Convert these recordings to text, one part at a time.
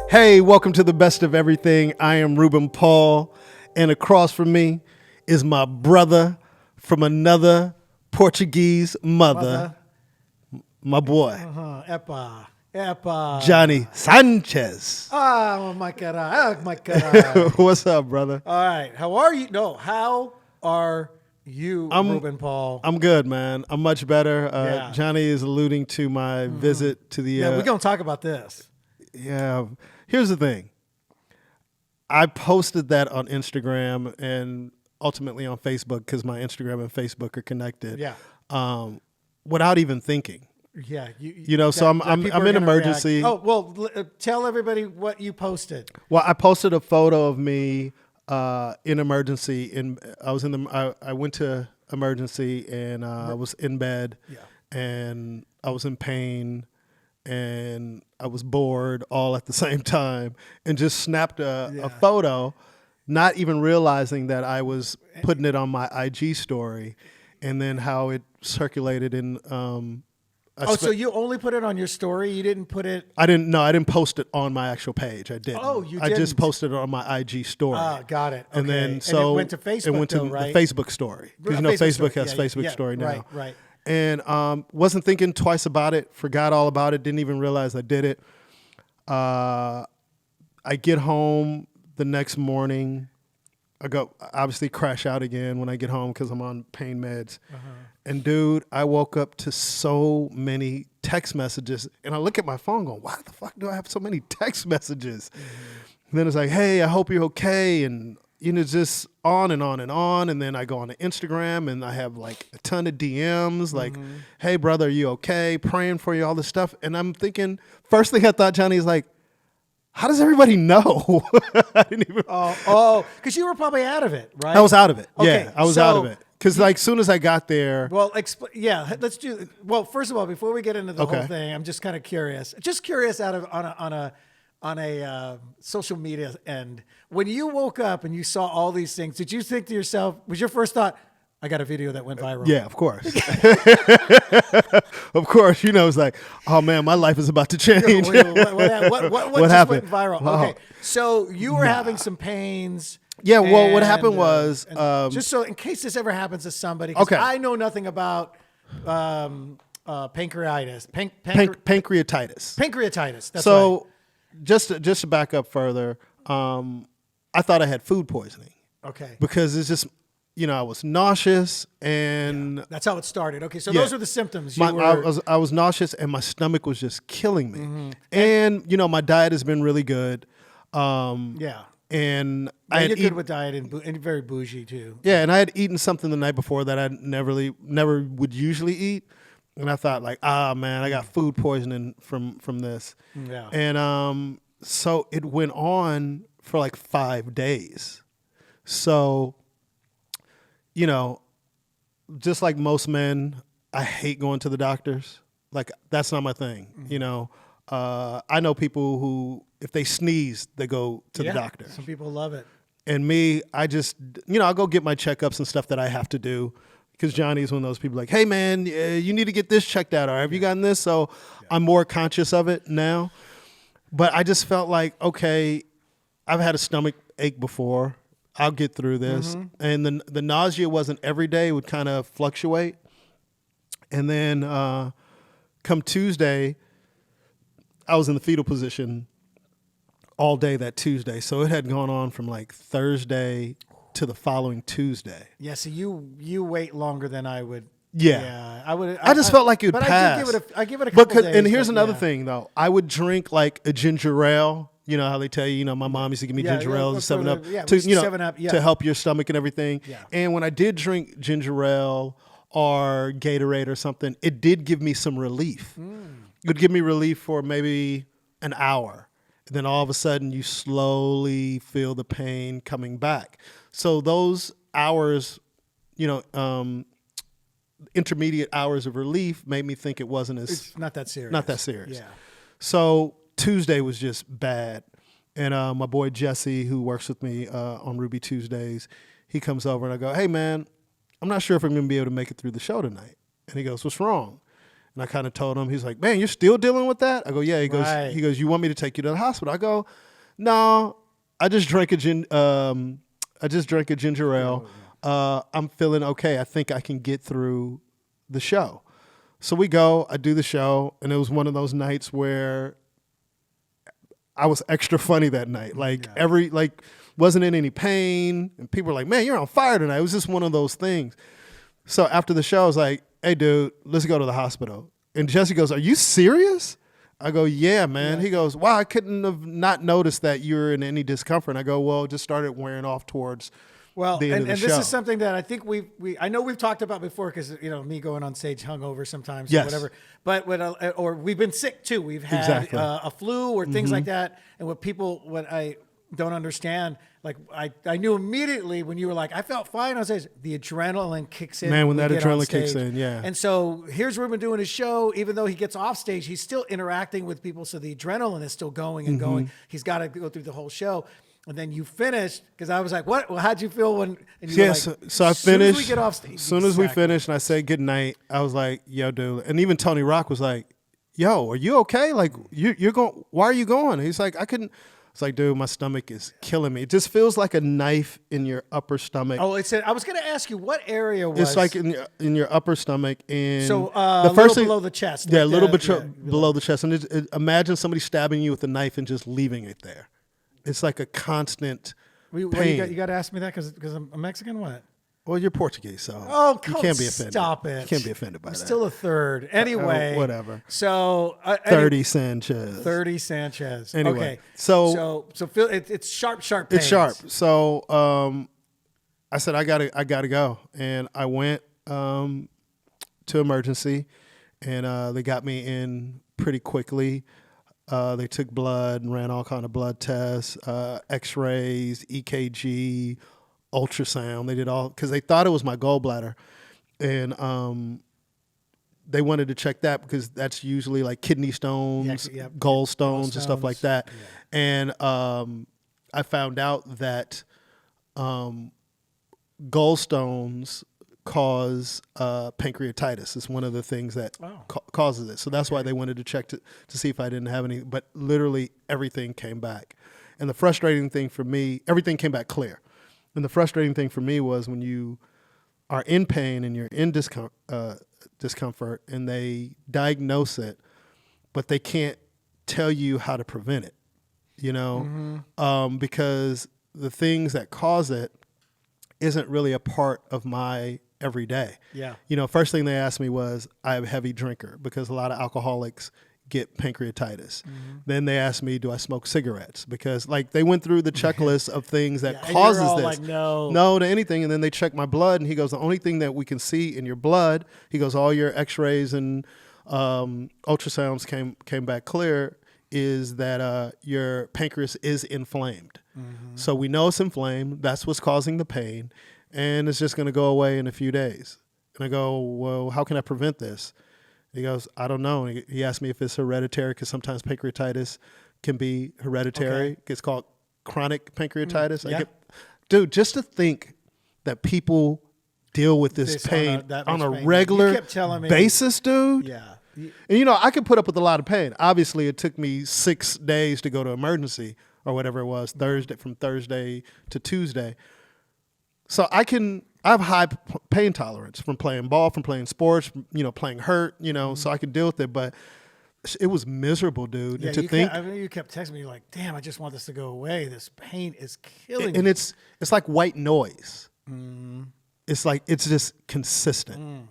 Hey, welcome to the best of everything. I am Ruben Paul, and across from me is my brother from another Portuguese mother, my boy, Epa. Johnny Sanchez. My cara. What's up, brother? All right. How are you? No, how are you, Ruben Paul? I'm good, man. I'm much better. Yeah. Johnny is alluding to my visit to the... Yeah, we're going to talk about this. Yeah. Here's the thing. I posted that on Instagram and ultimately on Facebook because my Instagram and Facebook are connected. Yeah. Without even thinking. Yeah. So I'm in emergency. React. Oh, well, tell everybody what you posted. Well, I posted a photo of me in emergency. I went to emergency and I was in bed. Yeah. And I was in pain and I was bored all at the same time and just snapped a photo, not even realizing that I was putting it on my IG story, and then how it circulated in. So you only put it on your story? You didn't put it? I didn't post it on my actual page. I didn't. Oh, you I didn't? just posted it on my IG story. Got it. Okay. And then and it went to Facebook. It went to right? the Facebook story because Facebook has Facebook story now. Right. And wasn't thinking twice about it. Forgot all about it. Didn't even realize I did it. I get home the next morning. I obviously crash out again when I get home because I'm on pain meds. And dude, I woke up to so many text messages, and I look at my phone going, why the fuck do I have so many text messages? And then it's like, hey, I hope you're okay. And, just on and on and on. And then I go on to Instagram and I have like a ton of DMs like, hey, brother, are you okay? Praying for you, all this stuff. And I'm thinking, first thing I thought, Johnny, is like, how does everybody know? I didn't even. Because you were probably out of it, right? I was out of it. Okay, Yeah, I was out of it. Because like soon as I got there. Well, let's do. Well, first of all, before we get into the whole thing, I'm just kind of curious. Just curious on a social media end. When you woke up and you saw all these things, did you think to yourself? Was your first thought? I got a video that went viral. Yeah, of course. Of course, it's like, oh man, my life is about to change. What happened? Went viral? Wow. Okay, so you were having some pains. Yeah, well, what happened was... just so in case this ever happens to somebody, because I know nothing about pancreatitis. Pancreatitis. Pancreatitis, that's so, right. Just to back up further, I thought I had food poisoning. Okay. Because it's just... I was nauseous and that's how it started. Okay, so those are the symptoms. I was nauseous and my stomach was just killing me. And my diet has been really good. And I had good with diet and very bougie too. Yeah, and I had eaten something the night before that I never would usually eat, and I thought like, man, I got food poisoning from this. Yeah. And so it went on for like 5 days. So. Just like most men, I hate going to the doctors. Like, that's not my thing. I know people who, if they sneeze, they go to the doctor. Some people love it. And me, I just, I'll go get my checkups and stuff that I have to do. Because Johnny's one of those people like, hey, man, you need to get this checked out. Or have you gotten this? So I'm more conscious of it now. But I just felt like, okay, I've had a stomach ache before. I'll get through this. And the nausea wasn't every day. It would kind of fluctuate. And then come Tuesday, I was in the fetal position all day that Tuesday. So it had gone on from like Thursday to the following Tuesday. Yeah, so you wait longer than I would. Yeah. I would. I just felt like it would pass. I give it a couple days. And here's another thing, though. I would drink like a ginger ale. You know how they tell you, my mom used to give me ginger ale and 7-Up to help your stomach and everything. Yeah. And when I did drink ginger ale or Gatorade or something, it did give me some relief. It would give me relief for maybe an hour. And then all of a sudden you slowly feel the pain coming back. So those hours, intermediate hours of relief made me think it wasn't it's not that serious. Not that serious. Yeah. So Tuesday was just bad. And my boy Jesse, who works with me on Ruby Tuesdays, he comes over and I go, hey, man, I'm not sure if I'm going to be able to make it through the show tonight. And he goes, what's wrong? And I kind of told him, he's like, man, you're still dealing with that? I go, yeah. Right. He goes, you want me to take you to the hospital? I go, no, I just drank a ginger ale. I'm feeling okay. I think I can get through the show. So we go, I do the show, and it was one of those nights where I was extra funny that night. Wasn't in any pain, and people were like, man, you're on fire tonight. It was just one of those things. So after the show, I was like, hey, dude, let's go to the hospital. And Jesse goes, are you serious? I go, yeah, man. Yeah. He goes, wow, I couldn't have not noticed that you're in any discomfort. And I go, well, it just started wearing off towards the end of the show. And this is something that I think I know we've talked about before because, me going on stage hungover sometimes or whatever. But or we've been sick too. We've had a flu or things like that. And what I don't understand, like I knew immediately when you were like, I felt fine on stage, the adrenaline kicks in. Man, when that adrenaline kicks in, yeah. And so here's Ruben doing his show. Even though he gets off stage, he's still interacting with people. So the adrenaline is still going and going. He's got to go through the whole show. And then you finished, because I was like, what? Well, how'd you feel when? And you were like, so I finished. As soon as we get off stage. As soon as we finished and I said good night, I was like, yo, dude. And even Tony Rock was like, yo, are you okay? Like, you're going, why are you going? He's like, I couldn't. It's like, dude, my stomach is killing me. It just feels like a knife in your upper stomach. Oh, I was going to ask you what area was. It's like in your upper stomach, and so the first thing, below the chest. Yeah, a little bit below the chest. And imagine somebody stabbing you with a knife and just leaving it there. It's like a constant pain. You got to ask me that because I'm Mexican. What? Well, you're Portuguese, so you can't be offended. Stop it. You can't be offended by that. Still a third. Anyway. Whatever. So 30 Sanchez. 30 Sanchez. Anyway. Okay. So feel it's sharp pains. It's sharp. So I said I gotta go. And I went to emergency, and they got me in pretty quickly. They took blood and ran all kind of blood tests, X-rays, EKG, ultrasound. They did all because they thought it was my gallbladder, and they wanted to check that because that's usually like kidney stones, gallstones, and stuff like that. Yeah. And I found out that gallstones cause pancreatitis. It's one of the things that causes it. So that's why they wanted to check to see if I didn't have any. But literally everything came back, and the frustrating thing for me, everything came back clear. And the frustrating thing for me was when you are in pain and you're in discomfort and they diagnose it, but they can't tell you how to prevent it, because the things that cause it isn't really a part of my every day. Yeah. First thing they asked me was, I'm a heavy drinker because a lot of alcoholics get pancreatitis. Then they asked me, do I smoke cigarettes? Because they went through the checklist of things that causes this. Like, no to anything. And then they checked my blood, and he goes, the only thing that we can see in your blood, he goes, all your x-rays and ultrasounds came back clear, is that your pancreas is inflamed. So we know it's inflamed. That's what's causing the pain. And it's just going to go away in a few days. And I go, well, how can I prevent this? He goes, I don't know. And he asked me if it's hereditary, because sometimes pancreatitis can be hereditary. Okay. It's called chronic pancreatitis. Dude, just to think that people deal with this pain on a regular basis, dude. Yeah. And, I could put up with a lot of pain. Obviously, it took me 6 days to go to emergency or whatever it was, from Thursday to Tuesday. So I have high pain tolerance from playing ball, from playing sports, playing hurt, so I could deal with it. But it was miserable, dude. Yeah, you kept texting me like, damn, I just want this to go away. This pain is killing me. And it's like white noise. It's like, it's just consistent.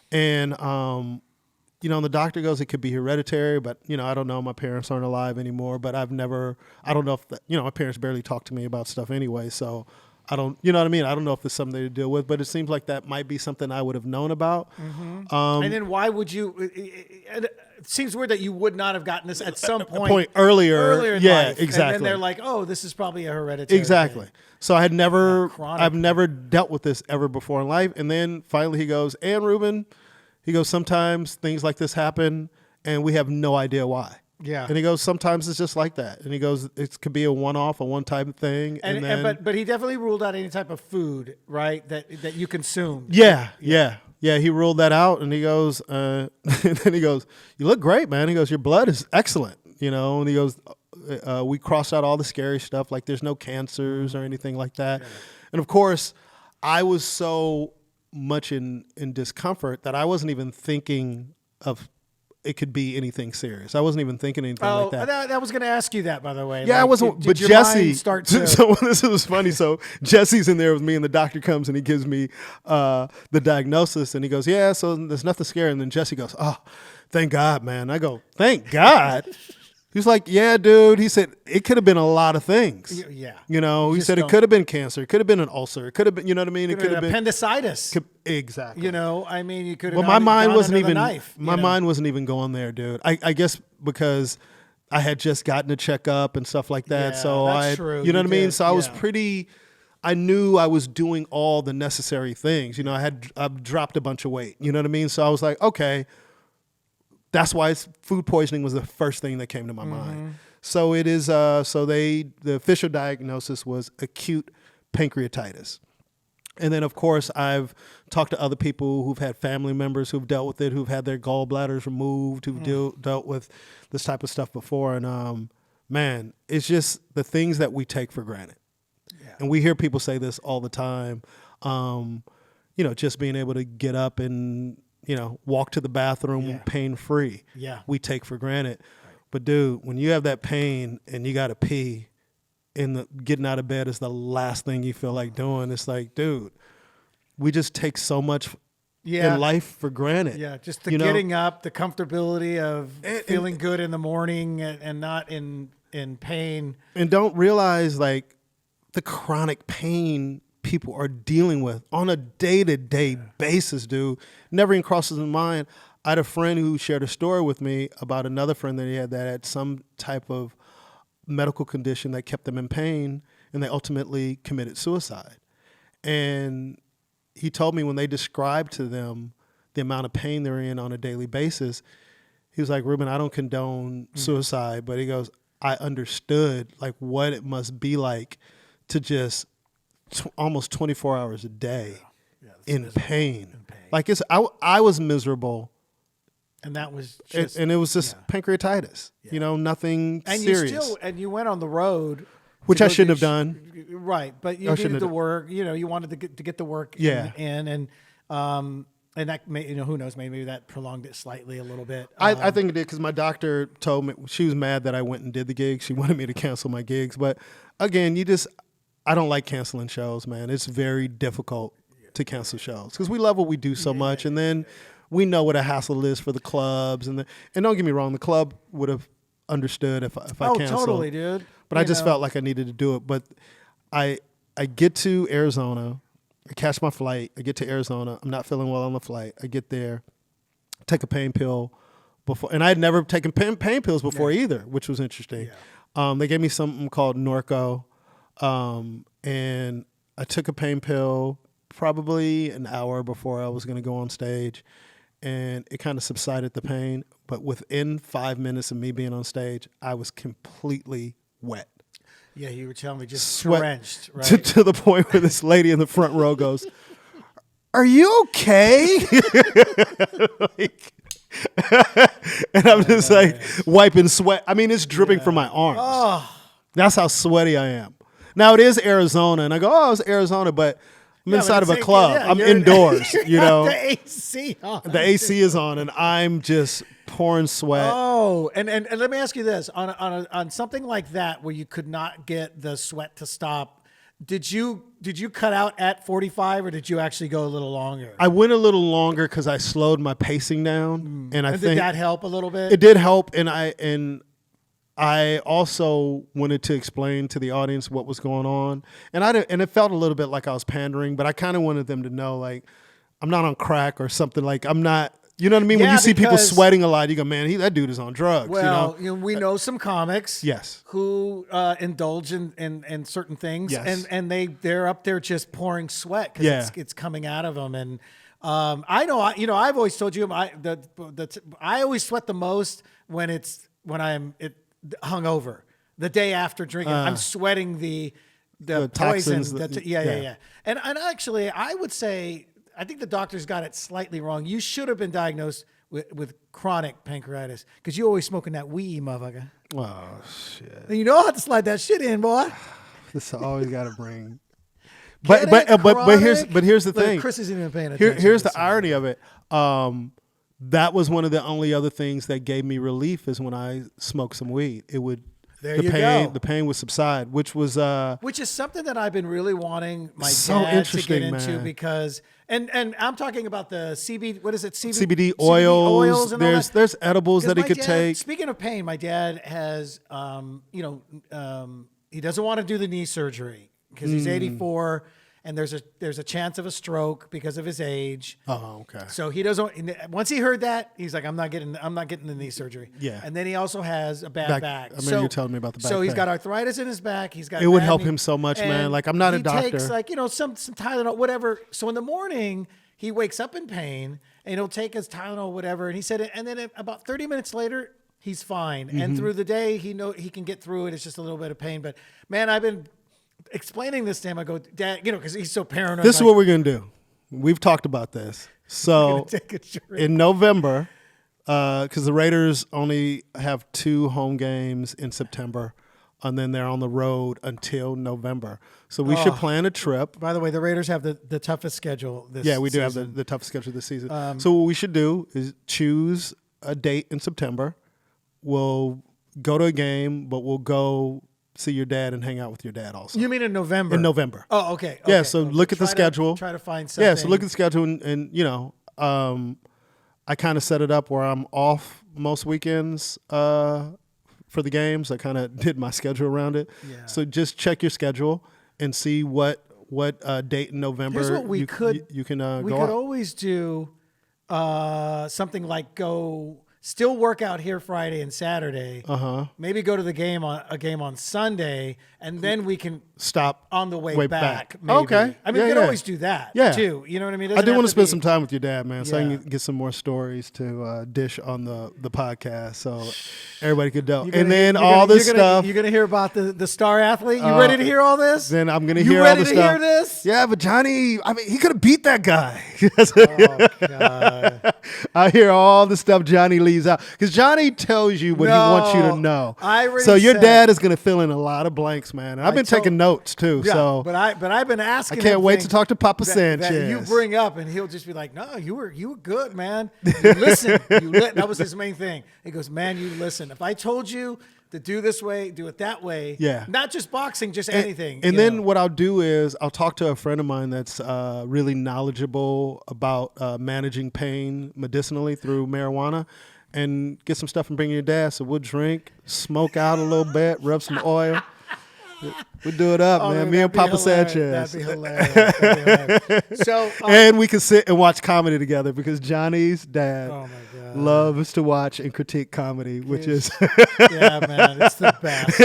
And, the doctor goes, it could be hereditary, but, I don't know. My parents aren't alive anymore, but I don't know if my parents barely talk to me about stuff anyway. So I don't, you know what I mean? I don't know if it's something to deal with, but it seems like that might be something I would have known about. And then why would you, it seems weird that you would not have gotten this at some point earlier in life. Exactly. And then they're like, oh, this is probably a hereditary Exactly. thing. So I've never dealt with this ever before in life. And then finally he goes, and Ruben, he goes, sometimes things like this happen and we have no idea why. Yeah. And he goes, sometimes it's just like that. And he goes, it could be a one-type thing. But he definitely ruled out any type of food, right? That you consumed. Yeah. Yeah, he ruled that out, and he goes, and then he goes, "You look great, man." He goes, "Your blood is excellent," and he goes, "We crossed out all the scary stuff, like there's no cancers or anything like that." Yeah. And of course, I was so much in discomfort that I wasn't even thinking of it could be anything serious. I wasn't even thinking anything like that. I was going to ask you that, by the way. Yeah, I wasn't. But your Jesse, mind start to... so this was funny. So Jesse's in there with me, and the doctor comes and he gives me the diagnosis, and he goes, "Yeah, so there's nothing scary." And then Jesse goes, "Oh, thank God, man." I go, "Thank God." He's like, "Yeah, dude." He said it could have been a lot of things. Yeah. He said it could have been cancer. It could have been an ulcer. It could have been, you know what I mean? It could have been appendicitis. Exactly. I mean, you could have. Well, my mind wasn't even. Knife, my mind wasn't even going there, dude. I guess because I had just gotten a checkup and stuff like that. Yeah, so that's true. You know what I mean? So I was pretty. I knew I was doing all the necessary things. I've dropped a bunch of weight. You know what I mean? So I was like, okay. That's why food poisoning was the first thing that came to my mind. So it is. The official diagnosis was acute pancreatitis, and then of course I've talked to other people who've had family members who've dealt with it, who've had their gallbladders removed, who've dealt with this type of stuff before, and man, it's just the things that we take for granted, and we hear people say this all the time. Just being able to get up and walk to the bathroom pain-free. Yeah. We take for granted. Right. But dude, when you have that pain and you got to pee and getting out of bed is the last thing you feel like doing, it's like, dude, we just take so much in life for granted. Yeah, just the getting up, the comfortability of feeling good in the morning and not in pain. And don't realize like the chronic pain people are dealing with on a day-to-day basis, dude. Never even crosses my mind. I had a friend who shared a story with me about another friend that he had that had some type of medical condition that kept them in pain, and they ultimately committed suicide. And he told me when they described to them the amount of pain they're in on a daily basis, he was like, "Ruben, I don't condone suicide," but he goes, "I understood like what it must be like to just almost 24 hours a day in pain. Like I was miserable, and that was just, and it was just pancreatitis. Nothing serious. You went on the road, which I shouldn't have done. Right, but you did the work. You wanted to get the work in, and that may, who knows, maybe that prolonged it slightly a little bit. I think it did because my doctor told me she was mad that I went and did the gig. She wanted me to cancel my gigs, but again, I don't like canceling shows, man. It's very difficult to cancel shows because we love what we do so much, and then we know what a hassle it is for the clubs, and don't get me wrong, the club would have understood if I canceled. Oh, totally, dude. But I just felt like I needed to do it. But I get to Arizona, I catch my flight, I get to Arizona, I'm not feeling well on the flight. I get there, take a pain pill before, and I had never taken pain pills before either, which was interesting. Yeah. They gave me something called Norco. And I took a pain pill probably an hour before I was going to go on stage, and it kind of subsided the pain. But within 5 minutes of me being on stage, I was completely wet. Yeah, you were telling me just drenched, right? to the point where this lady in the front row goes, "Are you okay?" And I'm just wiping sweat. I mean, it's dripping from my arms. Oh. That's how sweaty I am. Now it is Arizona, and I go, "Oh, it's Arizona," but I'm inside of a club. I'm indoors, The AC on. The AC is on, and I'm just pouring sweat. Oh, and let me ask you this: on something like that, where you could not get the sweat to stop, did you cut out at 45, or did you actually go a little longer? I went a little longer because I slowed my pacing down, and I think did that help a little bit? It did help, and I also wanted to explain to the audience what was going on, and it felt a little bit like I was pandering, but I kind of wanted them to know, like, I'm not on crack or something. Like, I'm not, you know what I mean? When you see people sweating a lot, you go, "Man, that dude is on drugs." Well, we know some comics, yes, who indulge in certain things, yes. and they're up there just pouring sweat because it's coming out of them, and I know, I've always told you, I always sweat the most when I'm hungover. The day after drinking, I'm sweating the poison. Toxins. Yeah. And actually, I would say I think the doctors got it slightly wrong. You should have been diagnosed with chronic pancreatitis because you always smoking that weed, motherfucker. Oh shit! And you know how to slide that shit in, boy. This always got to bring. But here's the thing. Chris isn't even paying attention. Here's the irony of it. That was one of the only other things that gave me relief is when I smoked some weed. It would the pain would subside, which is something that I've been really wanting my dad to get into because and I'm talking about the CBD. What is it? CBD oils. And there's edibles that he could take. Speaking of pain, my dad has he doesn't want to do the knee surgery because he's 84. And there's a chance of a stroke because of his age. Oh, okay. So he doesn't. Once he heard that, he's like, I'm not getting the knee surgery. Yeah. And then he also has a bad back. I remember you telling me about the back. So he's got arthritis in his back. He's got. It would help him so much, man. Like I'm not a doctor. He takes some Tylenol, whatever. So in the morning he wakes up in pain and he'll take his Tylenol, whatever. And he said, and then about 30 minutes later he's fine. Mm-hmm. And through the day he can get through it. It's just a little bit of pain. But man, I've been explaining this to him. I go, Dad, because he's so paranoid. This is what we're going to do. We've talked about this. So in November, because the Raiders only have 2 home games in September, and then they're on the road until November. So we should plan a trip. By the way, the Raiders have the toughest schedule this season. Yeah, we do have the toughest schedule this season. So what we should do is choose a date in September. We'll go to a game, but we'll go see your dad and hang out with your dad also. You mean in November? In November. Oh, okay. Yeah, so look at the schedule. Try to find something. Yeah, so look at the schedule and I kind of set it up where I'm off most weekends for the games. I kind of did my schedule around it. Yeah. So just check your schedule and see what date in November Here's what you can go on. We could always do something like still work out here Friday and Saturday. Maybe go to the game on Sunday, and then we can stop on the way back. Maybe. Okay. I mean, we could always do that too. You know what I mean? I do want to spend some time with your dad, man, so I can get some more stories to dish on the podcast, so everybody could know. And then all this stuff. You're gonna hear about the star athlete. You ready to hear all this? Then I'm gonna hear all this stuff. You ready to hear this? Yeah, but Johnny, I mean, he could have beat that guy. Oh God! I hear all the stuff Johnny leaves out because Johnny tells you what he wants you to know. So your dad is gonna fill in a lot of blanks, man. And I've been taking notes too. Yeah, so, but I've been asking. I can't wait to talk to Papa Sanchez. That you bring up, and he'll just be like, "No, you were good, man. You listen. That was his main thing. He goes, "Man, you listen. If I told you to do this way, do it that way. Yeah, not just boxing, just anything." And then what I'll do is I'll talk to a friend of mine that's really knowledgeable about managing pain medicinally through marijuana. And get some stuff and bring your dad. So we'll drink, smoke out a little bit, rub some oil. We'll do it up, man. Me and Papa Sanchez. That'd be hilarious. So, and we can sit and watch comedy together because Johnny's dad loves to watch and critique comedy, which is yeah, man, it's the best.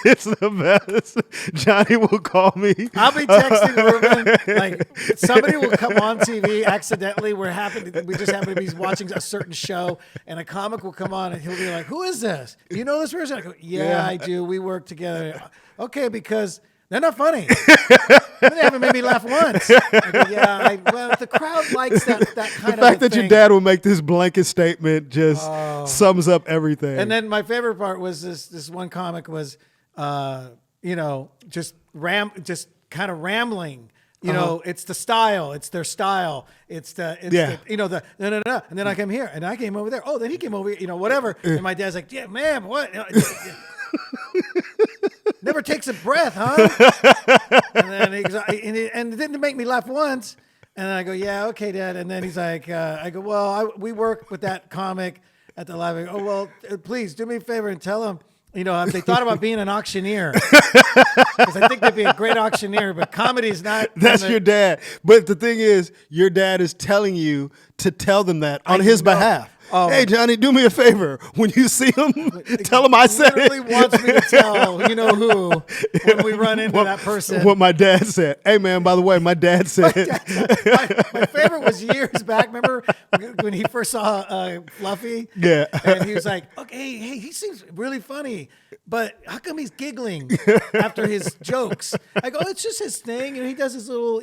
It's the best. Johnny will call me. I'll be texting Ruben like somebody will come on TV accidentally. We just happen to be watching a certain show, and a comic will come on, and he'll be like, "Who is this? Do you know this person?" I go, "Yeah, I do. We work together." Okay, because they're not funny. They haven't made me laugh once. I go, well, the crowd likes that kind of thing. The fact that your dad will make this blanket statement just sums up everything. And then my favorite part was this one comic was, just kind of rambling. You know, it's the style. It's their style. It's the no. And then I came here, and I came over there. Oh, then he came over here. Whatever. And my dad's like, yeah, man, what? Never takes a breath, huh? And then and it didn't make me laugh once. And I go, yeah, okay, Dad. And then he's like, I go, well, we work with that comic at the library. Oh, well, please do me a favor and tell him, they thought about being an auctioneer. Because I think they'd be a great auctioneer, but comedy is not. That's your dad. But the thing is, your dad is telling you to tell them that on his behalf. Hey, Johnny, do me a favor. When you see him, tell him I said it. He literally wants me to tell who when we run into that person. What my dad said. Hey, man, by the way, my dad said. My favorite was years back. Remember when he first saw Fluffy? Yeah. And he was like, okay, hey, he seems really funny, but how come he's giggling after his jokes? I go, it's just his thing. He does his little,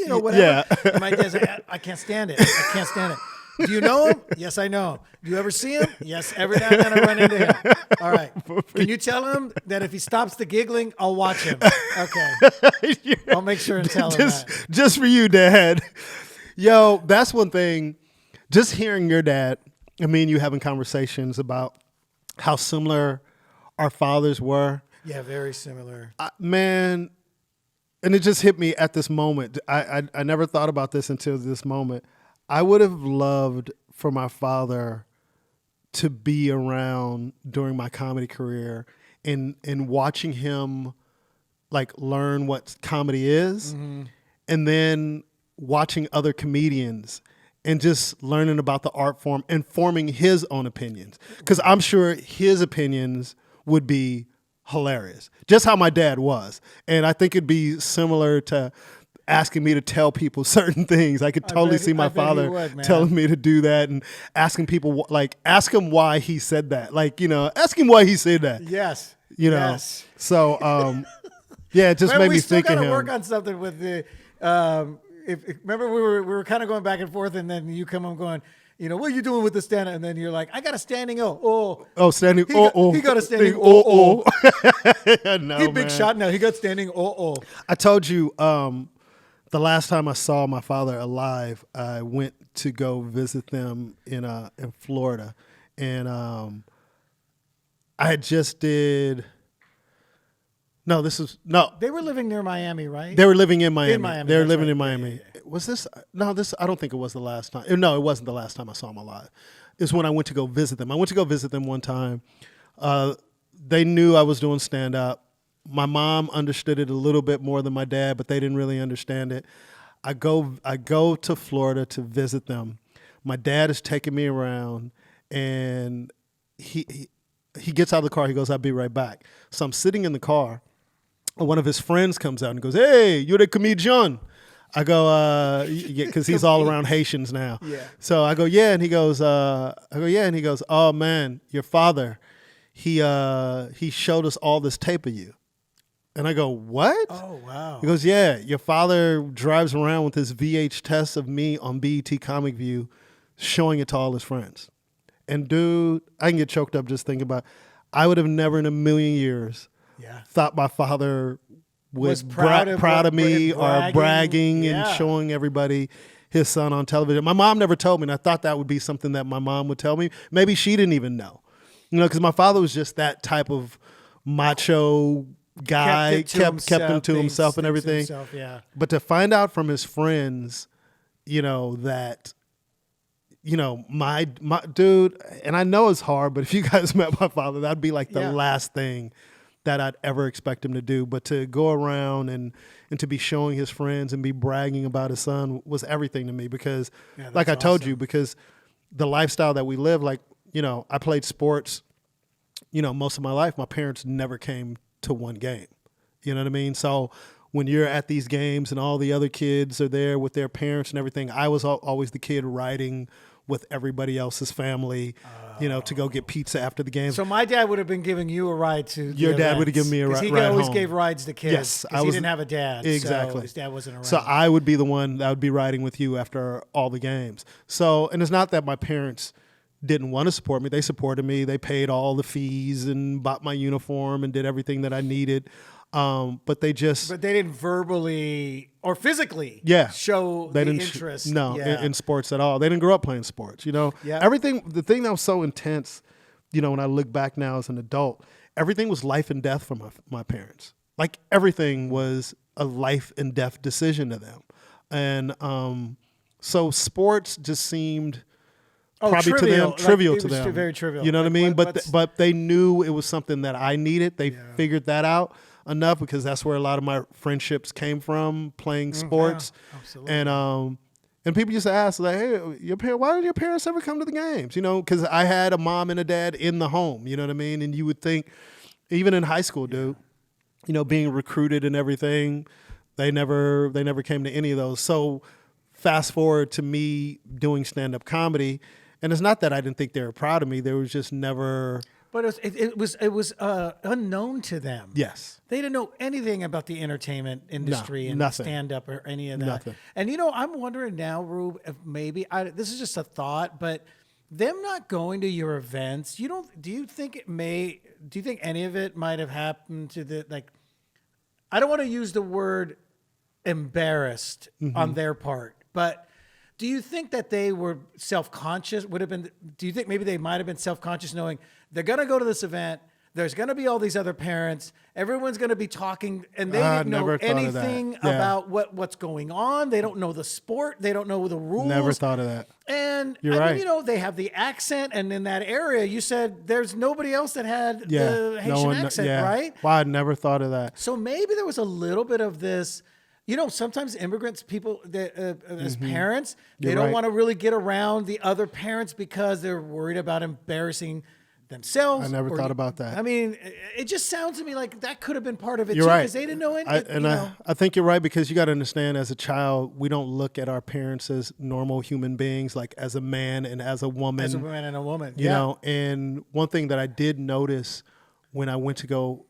you know, whatever. Yeah. And my dad's like, I can't stand it. I can't stand it. Do you know him? Yes, I know him. Do you ever see him? Yes, every now and then I run into him. All right. Can you tell him that if he stops the giggling, I'll watch him? Okay. I'll make sure and tell him that. Just for you, Dad. Yo, that's one thing. Just hearing your dad, I mean, you having conversations about how similar our fathers were. Yeah, very similar. Man, and it just hit me at this moment. I never thought about this until this moment. I would have loved for my father to be around during my comedy career and watching him like learn what comedy is, and then watching other comedians and just learning about the art form and forming his own opinions. Because I'm sure his opinions would be hilarious, just how my dad was. And I think it'd be similar to asking me to tell people certain things. I could totally see my father telling me to do that and asking people, like, ask him why he said that. Like, you know, ask him why he said that. Yes. You know? Yes. So, yeah, it just made me think of him. We still got to work on something with the, remember we were kind of going back and forth, and then you come on going, you know, what are you doing with the stand? And then you're like, I got a standing O. Oh, standing he got a standing O. No, he big shot now. He got standing O. I told you, the last time I saw my father alive, I went to go visit them in Florida, and I had just did. No, this is no. They were living near Miami, right? They were living in Miami. In Miami, they were living right. in Miami. Yeah. Was this? No, this. I don't think it was the last time. No, it wasn't the last time I saw them alive. It's when I went to go visit them. I went to go visit them one time. They knew I was doing stand up. My mom understood it a little bit more than my dad, but they didn't really understand it. I go to Florida to visit them. My dad is taking me around, and he gets out of the car. He goes, "I'll be right back." So I'm sitting in the car. One of his friends comes out and goes, "Hey, you're the comedian." I go, yeah, because he's all around Haitians now. Yeah. So I go, yeah, and he goes, yeah, and he goes, "Oh man, your father, he showed us all this tape of you." And I go, "What?" Oh, wow. He goes, "Yeah, your father drives around with this VHS of me on BET Comic View, showing it to all his friends." And dude, I can get choked up just thinking about it. I would have never in a million years thought my father was proud of me or bragging and showing everybody his son on television. My mom never told me, and I thought that would be something that my mom would tell me. Maybe she didn't even know, you know, because my father was just that type of macho guy, kept him to himself and everything. But to find out from his friends, you know, that, you know, my dude, and I know it's hard, but if you guys met my father, that'd be like the last thing that I'd ever expect him to do. But to go around and to be showing his friends and be bragging about his son was everything to me, because like I told you, because the lifestyle that we live, like, you know, I played sports, you know, most of my life. My parents never came to one game. You know what I mean? So when you're at these games and all the other kids are there with their parents and everything, I was always the kid riding with everybody else's family, you know, to go get pizza after the game. So my dad would have been giving you a ride to the Your dad would have given me a ride home. He always gave rides to kids. Yes. Because he didn't have a dad. Exactly. So his dad wasn't around. So I would be the one that would be riding with you after all the games. So, and it's not that my parents didn't want to support me. They supported me. They paid all the fees and bought my uniform and did everything that I needed. But they didn't verbally or physically show the interest. In sports at all. They didn't grow up playing sports, you know. Everything, the thing that was so intense, you know, when I look back now as an adult, everything was life and death for my parents. Like everything was a life and death decision to them. And so sports just seemed probably trivial to them. Very trivial. You know what I mean? But they knew it was something that I needed. They figured that out enough, because that's where a lot of my friendships came from, playing sports. Yeah, absolutely. And people used to ask, like, "Hey, why did your parents ever come to the games?" You know, because I had a mom and a dad in the home. You know what I mean? And you would think, even in high school, dude, you know, being recruited and everything, they never came to any of those. So fast forward to me doing stand-up comedy, and it's not that I didn't think they were proud of me. There was just never But it was unknown to them. Yes. They didn't know anything about the entertainment industry and nothing. stand-up or any of that. Nothing. And I'm wondering now, Rube, if maybe this is just a thought, but them not going to your events, do you think any of it might have happened to I don't want to use the word embarrassed on their part, but do you think that they were self-conscious? Do you think maybe they might have been self-conscious knowing they're going to go to this event? There's going to be all these other parents. Everyone's going to be talking, and they didn't know anything about what's going on. They don't know the sport. They don't know the rules. Never thought of that. And You're right. They have the accent, and in that area, you said there's nobody else that had the Haitian accent, right? Wow, I never thought of that. So maybe there was a little bit of this. Sometimes immigrants, people as parents, they don't want to really get around the other parents because they're worried about embarrassing themselves. I never thought about that. I mean, it just sounds to me like that could have been part of it You're too, right. because they didn't know anything. I think you're right, because you got to understand, as a child, we don't look at our parents as normal human beings, like as a man and as a woman. As a man and a woman. You know, and one thing that I did notice when I went to go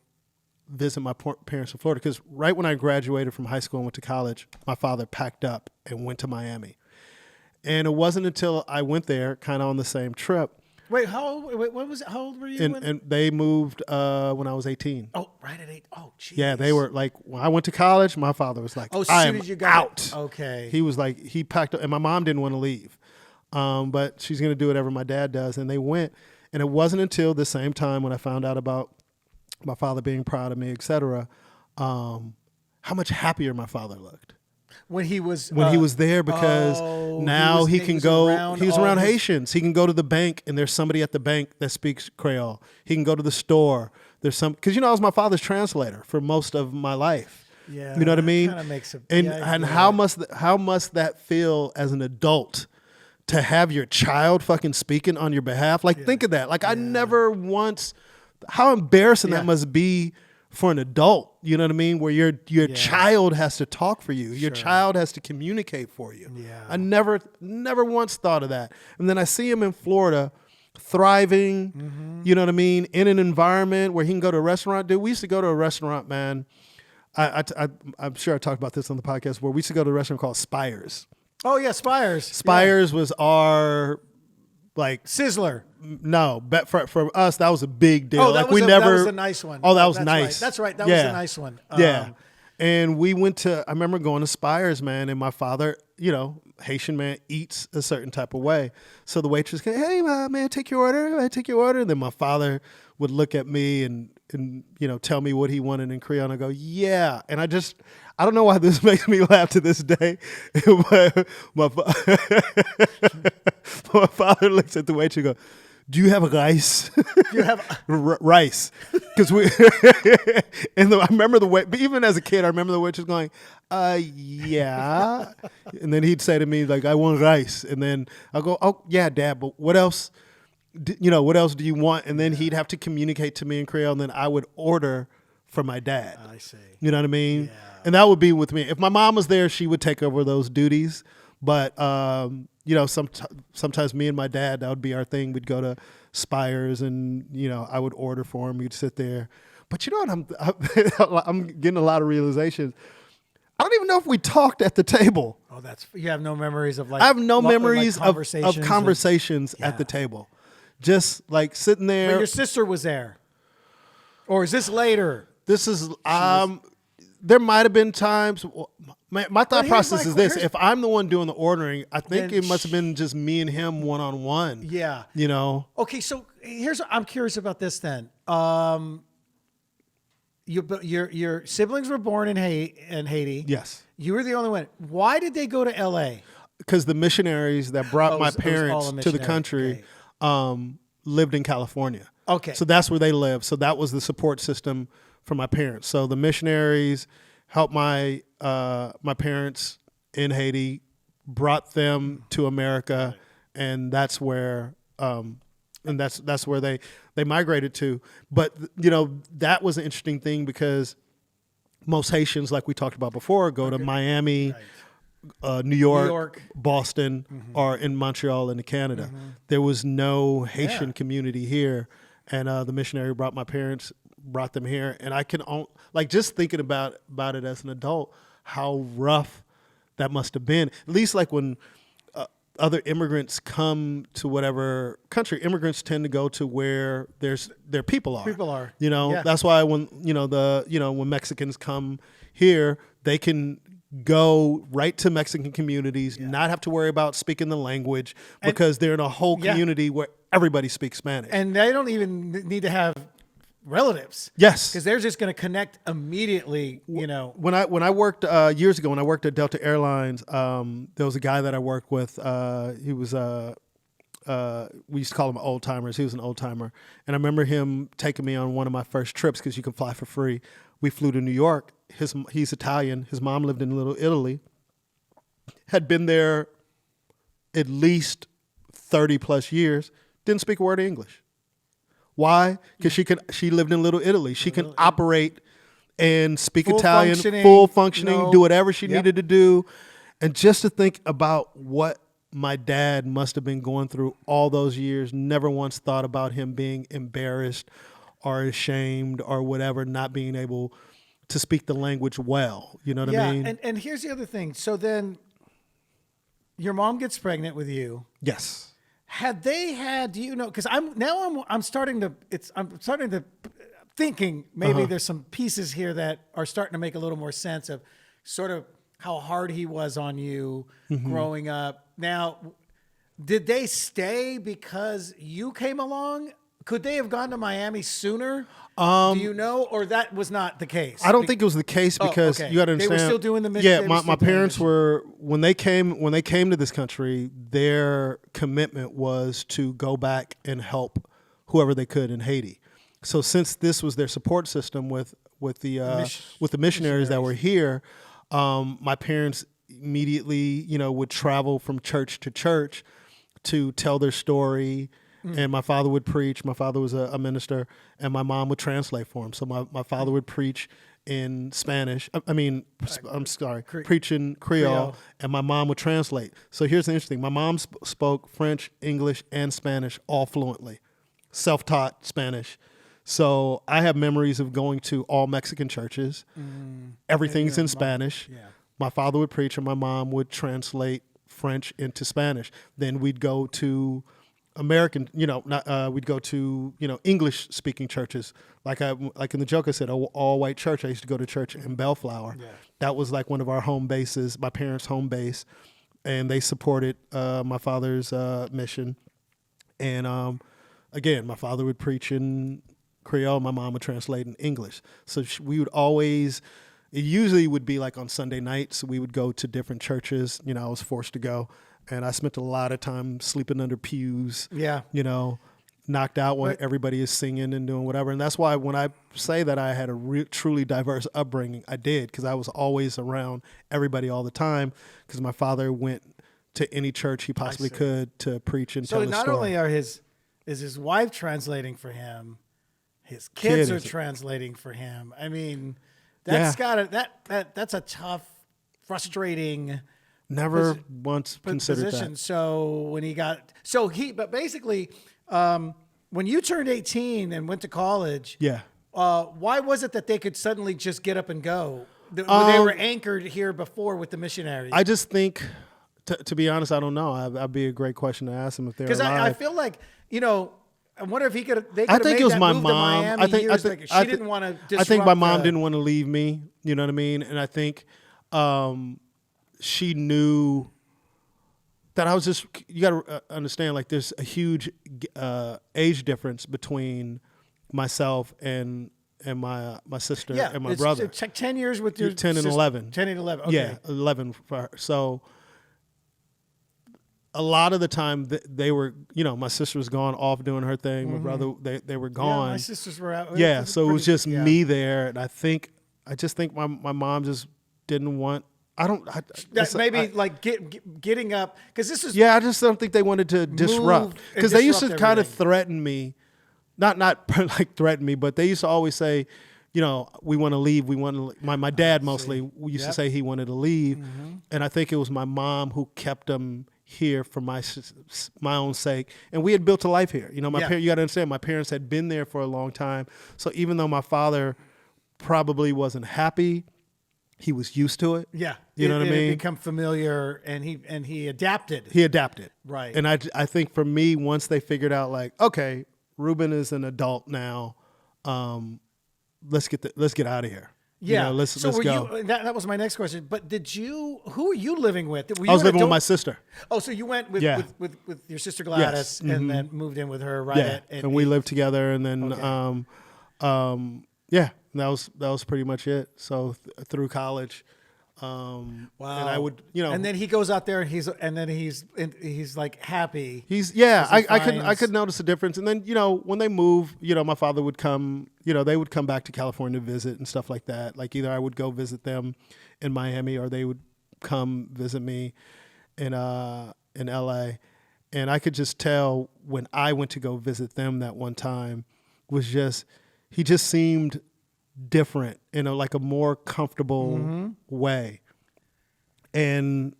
visit my parents in Florida, because right when I graduated from high school and went to college, my father packed up and went to Miami. And it wasn't until I went there, kind of on the same trip. Wait, how old were you? And they moved when I was 18. Oh, right at 8. Oh, geez. Yeah, they were like, when I went to college, my father was like, I am out. Okay. He was like, he packed up, and my mom didn't want to leave. But she's going to do whatever my dad does. And they went. And it wasn't until the same time when I found out about my father being proud of me, et cetera, how much happier my father looked. When he was there, because now he can go. He was around Haitians. He can go to the bank, and there's somebody at the bank that speaks Creole. He can go to the store. There's because I was my father's translator for most of my life. Yeah, you know what I mean. Kind of makes How must that feel as an adult to have your child fucking speaking on your behalf? Like, think of that. Like, I never once. How embarrassing that must be for an adult, you know what I mean? Where your child has to talk for you. Your child has to communicate for you. Yeah. I never once thought of that. And then I see him in Florida thriving, you know what I mean? In an environment where he can go to a restaurant. Dude, we used to go to a restaurant, man. I'm sure I talked about this on the podcast, where we used to go to a restaurant called Spires. Oh yeah, Spires. Spires was our Sizzler. No, but for us, that was a big deal. Oh, that was a nice one. Oh, that was nice. Right. That's right. That was a nice one. Yeah. And we went to, I remember going to Spires, man, and my father, Haitian man, eats a certain type of way. So the waitress came, hey, man, take your order. And then my father would look at me and tell me what he wanted in Creole, and I go, yeah. And I don't know why this makes me laugh to this day. my father looks at the waitress and goes, do you have rice? Do you have rice? Because and I remember even as a kid, I remember the waitress going, yeah. And then he'd say to me, like, I want rice. And then I'll go, oh, yeah, Dad, but what else? What else do you want? And then he'd have to communicate to me in Creole, and then I would order for my dad. I see. You know what I mean? Yeah. And that would be with me. If my mom was there, she would take over those duties. But, sometimes me and my dad, that would be our thing. We'd go to Spires, and, I would order for him. We'd sit there. But you know what? I'm getting a lot of realizations. I don't even know if we talked at the table. Oh, you have no memories of I have no memories of conversations at the table. Just like sitting there. But your sister was there. Or is this later? This is, there might have been times. My thought process is this: if I'm the one doing the ordering, I think it must have been just me and him one-on-one. Yeah. Okay, so I'm curious about this then. Your siblings were born in Haiti. Yes. You were the only one. Why did they go to L.A.? Because the missionaries that brought my parents to the country lived in California. Okay. So that's where they lived. So that was the support system for my parents. So the missionaries helped my parents in Haiti, brought them to America, and that's where that's where they migrated to. But that was an interesting thing, because most Haitians, like we talked about before, go to Miami, New York, Boston, or in Montreal and Canada. There was no Haitian community here. and the missionary brought them here, and I can like just thinking about it as an adult, how rough that must have been. At least like when other immigrants come to whatever country, immigrants tend to go to where their people are. People are. That's why when when Mexicans come here, they can go right to Mexican communities, not have to worry about speaking the language, because they're in a whole community where everybody speaks Spanish. And they don't even need to have relatives. Yes. Because they're just going to connect immediately, When I worked years ago, when I worked at Delta Airlines, there was a guy that I worked with. He was we used to call him old timers. He was an old timer. And I remember him taking me on one of my first trips, because you can fly for free. We flew to New York. He's Italian. His mom lived in Little Italy. Had been there at least 30 plus years. Didn't speak a word of English. Why? Because she lived in Little Italy. She can operate and speak Italian, full functioning, do whatever she needed to do. And just to think about what my dad must have been going through all those years, never once thought about him being embarrassed or ashamed or whatever, not being able to speak the language well. You know what I mean? And here's the other thing. So then your mom gets pregnant with you. Yes. Had they had, because I'm starting to thinking maybe there's some pieces here that are starting to make a little more sense of sort of how hard he was on you growing up. Now, did they stay because you came along? Could they have gone to Miami sooner? Do you know, or that was not the case? I don't think it was the case, because you got to understand. They were still doing the mission. Yeah, my parents were, when they came to this country, their commitment was to go back and help whoever they could in Haiti. So since this was their support system with the missionaries that were here, my parents immediately would travel from church to church to tell their story. And my father would preach. My father was a minister, and my mom would translate for him. So my father would preach in Spanish. Preach in Creole, and my mom would translate. So here's the interesting. My mom spoke French, English, and Spanish all fluently, self-taught Spanish. So I have memories of going to all Mexican churches. Everything's in Spanish. Yeah. My father would preach, and my mom would translate French into Spanish. Then we'd go to American, we'd go to, English speaking churches. Like in the joke I said, all white church. I used to go to church in Bellflower. Yeah. That was like one of our home bases, my parents' home base. And they supported my father's mission. And again, my father would preach in Creole. My mom would translate in English. So we would always, it usually would be like on Sunday nights, we would go to different churches. I was forced to go. And I spent a lot of time sleeping under pews, knocked out when everybody is singing and doing whatever. And that's why when I say that I had a truly diverse upbringing, I did, because I was always around everybody all the time, because my father went to any church he possibly could to preach and tell his story. So not only is his wife translating for him, his kids are translating for him. I mean, that's that's a tough, frustrating. Never once considered position. that. So but basically, when you turned 18 and went to college, why was it that they could suddenly just get up and go? They were anchored here before with the missionaries. I just think, to be honest, I don't know. That'd be a great question to ask them if they're alive. Because I feel like, I wonder if he could. I think it was my mom. I think she didn't want to disrupt. I think my mom didn't want to leave me. You know what I mean? And I think. She knew that I was just, you got to understand, like there's a huge age difference between myself and my sister and my brother. It's like 10 years with your 10 and 11. 10 and 11. Okay. Yeah, 11 for her. So a lot of the time they were, my sister was gone off doing her thing. My brother, they were gone. Yeah, my sisters were out. Yeah, so it was just me there. And I just think my mom just didn't want, getting up, because this is. Yeah, I just don't think they wanted to disrupt, because they used to kind of threaten me, not like threaten me, but they used to always say, we want to leave. We want to. My dad mostly used to say he wanted to leave, and I think it was my mom who kept them here for my own sake. And we had built a life here. You know, you got to understand, my parents had been there for a long time. So even though my father probably wasn't happy, he was used to it. Yeah. You know what I mean? It become familiar, and he adapted. He adapted. Right. And I think for me, once they figured out, like, okay, Ruben is an adult now, let's get out of here. Yeah. You know, let's go. That was my next question. But who were you living with? I was living with my sister. Oh, so you went with your sister Gladys, Yes. and then moved in with her, right? Yeah. And we lived together, and then, that was pretty much it. So through college, wow. And I would, you know, and then he goes out there, and he's like happy. I could notice a difference. And then, you know, when they move, you know, my father would come, you know, they would come back to California to visit and stuff like that. Like either I would go visit them in Miami, or they would come visit me in LA. And I could just tell when I went to go visit them that one time he just seemed different in like a more comfortable way. And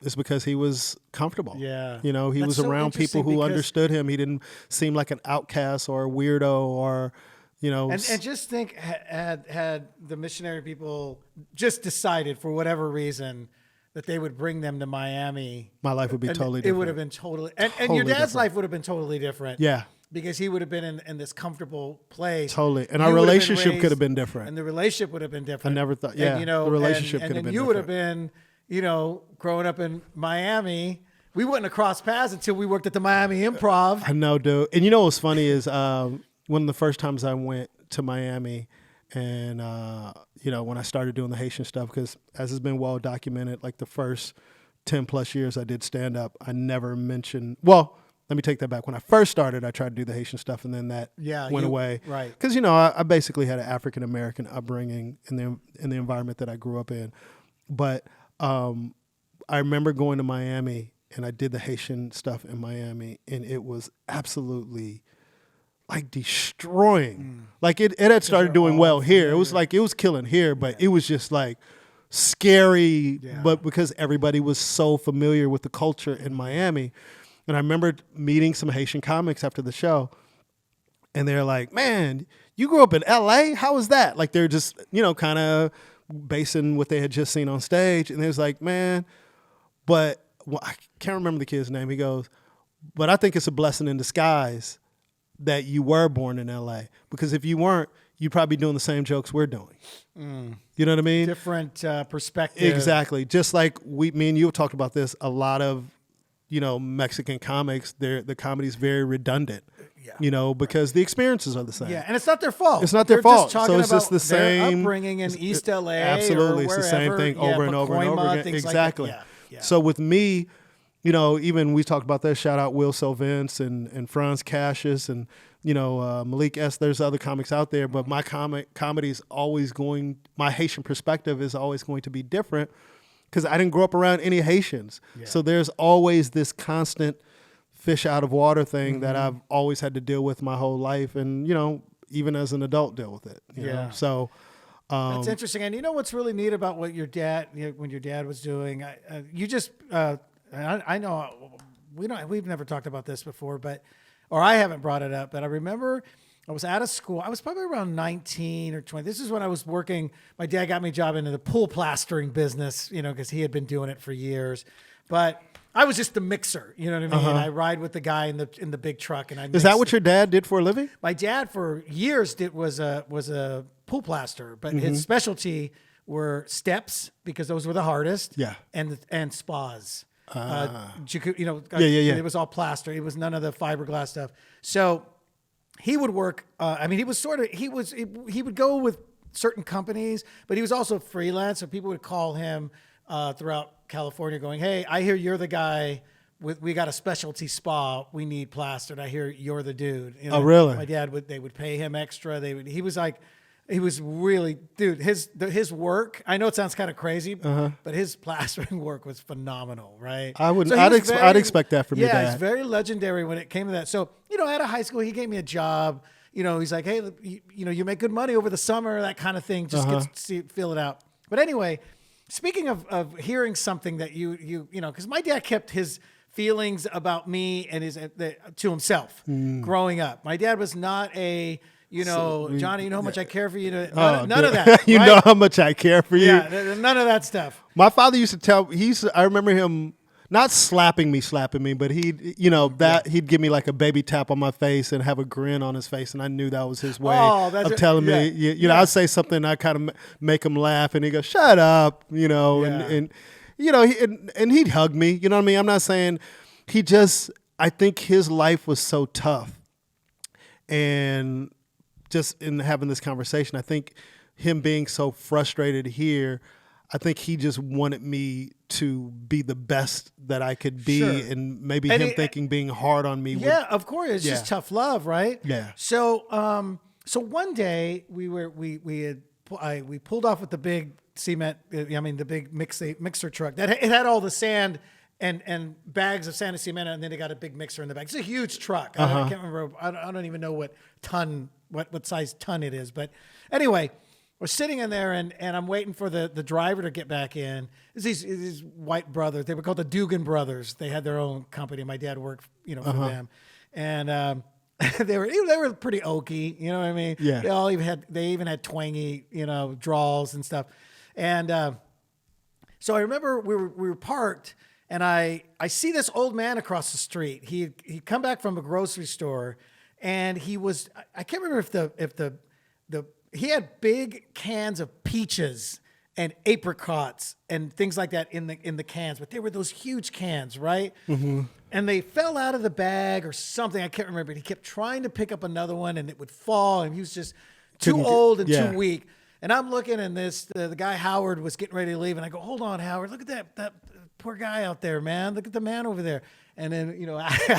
it's because he was comfortable. Yeah. You know, he was around people who understood him. He didn't seem like an outcast or a weirdo or, you know. And just think, had the missionary people just decided for whatever reason that they would bring them to Miami, my life would be totally different. It would have been totally and your dad's life would have been totally different. Yeah. Because he would have been in this comfortable place. Totally. And our relationship could have been different. And the relationship would have been different. I never thought, the relationship could have been different. And you would have been, you know, growing up in Miami, we wouldn't have crossed paths until we worked at the Miami Improv. I know, dude. And you know what's funny is one of the first times I went to Miami and, you know, when I started doing the Haitian stuff, because as has been well documented, like the first 10 plus years I did stand up, I never mentioned, let me take that back. When I first started, I tried to do the Haitian stuff, and then that went away. Right. Because, you know, I basically had an African-American upbringing in the environment that I grew up in. But I remember going to Miami, and I did the Haitian stuff in Miami, and it was absolutely, like, destroying. Like, it had started doing well here. It was like, it was killing here, but it was just, like, scary. Yeah. But because everybody was so familiar with the culture in Miami. And I remember meeting some Haitian comics after the show, and they're like, man, you grew up in LA? How was that? Like, they're just, you know, kind of basing what they had just seen on stage. And they was like, man, but I can't remember the kid's name. He goes, but I think it's a blessing in disguise that you were born in LA, because if you weren't, you'd probably be doing the same jokes we're doing. You know what I mean? Different perspective. Exactly. Just like me and you have talked about this, a lot of, you know, Mexican comics, the comedy's very redundant, you know, because the experiences are the same. Yeah, and it's not their fault. It's not their fault. So it's just the their same upbringing in East LA. Absolutely, or wherever, it's the same thing over and over and over again. Exactly. Like yeah. So with me, you know, even we talked about that. Shout out Will Sylvince and Franz Cassius and, you know, Malik S. There's other comics out there, but my comedy is always my Haitian perspective is always going to be different, because I didn't grow up around any Haitians. Yeah. So there's always this constant fish out of water thing that I've always had to deal with my whole life. And, you know, even as an adult, deal with it. You know? So that's interesting. And you know what's really neat about what your dad, when your dad was doing, I know we've never talked about this before, or I haven't brought it up, but I remember I was out of school. I was probably around 19 or 20. This is when I was working. My dad got me a job into the pool plastering business, you know, because he had been doing it for years. But I was just the mixer, you know what I mean? I ride with the guy in the big truck, and I mix. Is that what your dad did for a living? My dad for years was a pool plaster, but his specialty were steps, because those were the hardest. Yeah. And spas. You know, yeah. It was all plaster. It was none of the fiberglass stuff. So he would work. He would go with certain companies, but he was also freelance. So people would call him throughout California going, hey, I hear you're the guy we got a specialty spa. We need plastered. I hear you're the dude. You know, oh, really? My dad they would pay him extra. He was really, dude, his work, I know it sounds kind of crazy, but his plastering work was phenomenal, right? I'd expect that from your dad. Yeah, it's very legendary when it came to that. So, you know, out of high school, he gave me a job. You know, he's like, hey, you know, you make good money over the summer, that kind of thing. Just feel it out. But anyway, speaking of hearing something that you know, because my dad kept his feelings about me and to himself growing up. My dad was not a, Johnny, you know how much I care for you. None of that. You right? know how much I care for you. Yeah, none of that stuff. My father used to I remember him not slapping me, but he'd give me like a baby tap on my face and have a grin on his face, and I knew that was his way of telling me. You know, I'd say something, I kind of make him laugh, and he'd go, "Shut up," and he'd hug me. You know what I mean? I'm not saying I think his life was so tough, and just in having this conversation, I think him being so frustrated here, I think he just wanted me to be the best that I could be, and maybe him thinking being hard on me. Yeah, of course, it's just tough love, right? Yeah. So, so one day we pulled off with the big cement. The big mixer truck that it had all the sand and bags of sand and cement, and then they got a big mixer in the back. It's a huge truck. I can't remember. I don't even know what size ton it is, but anyway. We're sitting in there, and I'm waiting for the driver to get back in. It's these white brothers. They were called the Dugan brothers. They had their own company. My dad worked, for them, and they were pretty oaky. You know what I mean? Yeah. They even had twangy, draws and stuff. And so I remember we were parked, and I see this old man across the street. He'd come back from a grocery store, and I can't remember if the he had big cans of peaches and apricots and things like that in the cans, but they were those huge cans, right? Mm-hmm. And they fell out of the bag or something. I can't remember. But he kept trying to pick up another one, and it would fall, and he was just too old and too weak. And I'm looking, and the guy Howard was getting ready to leave, and I go, "Hold on, Howard. Look at that poor guy out there, man. Look at the man over there." And then,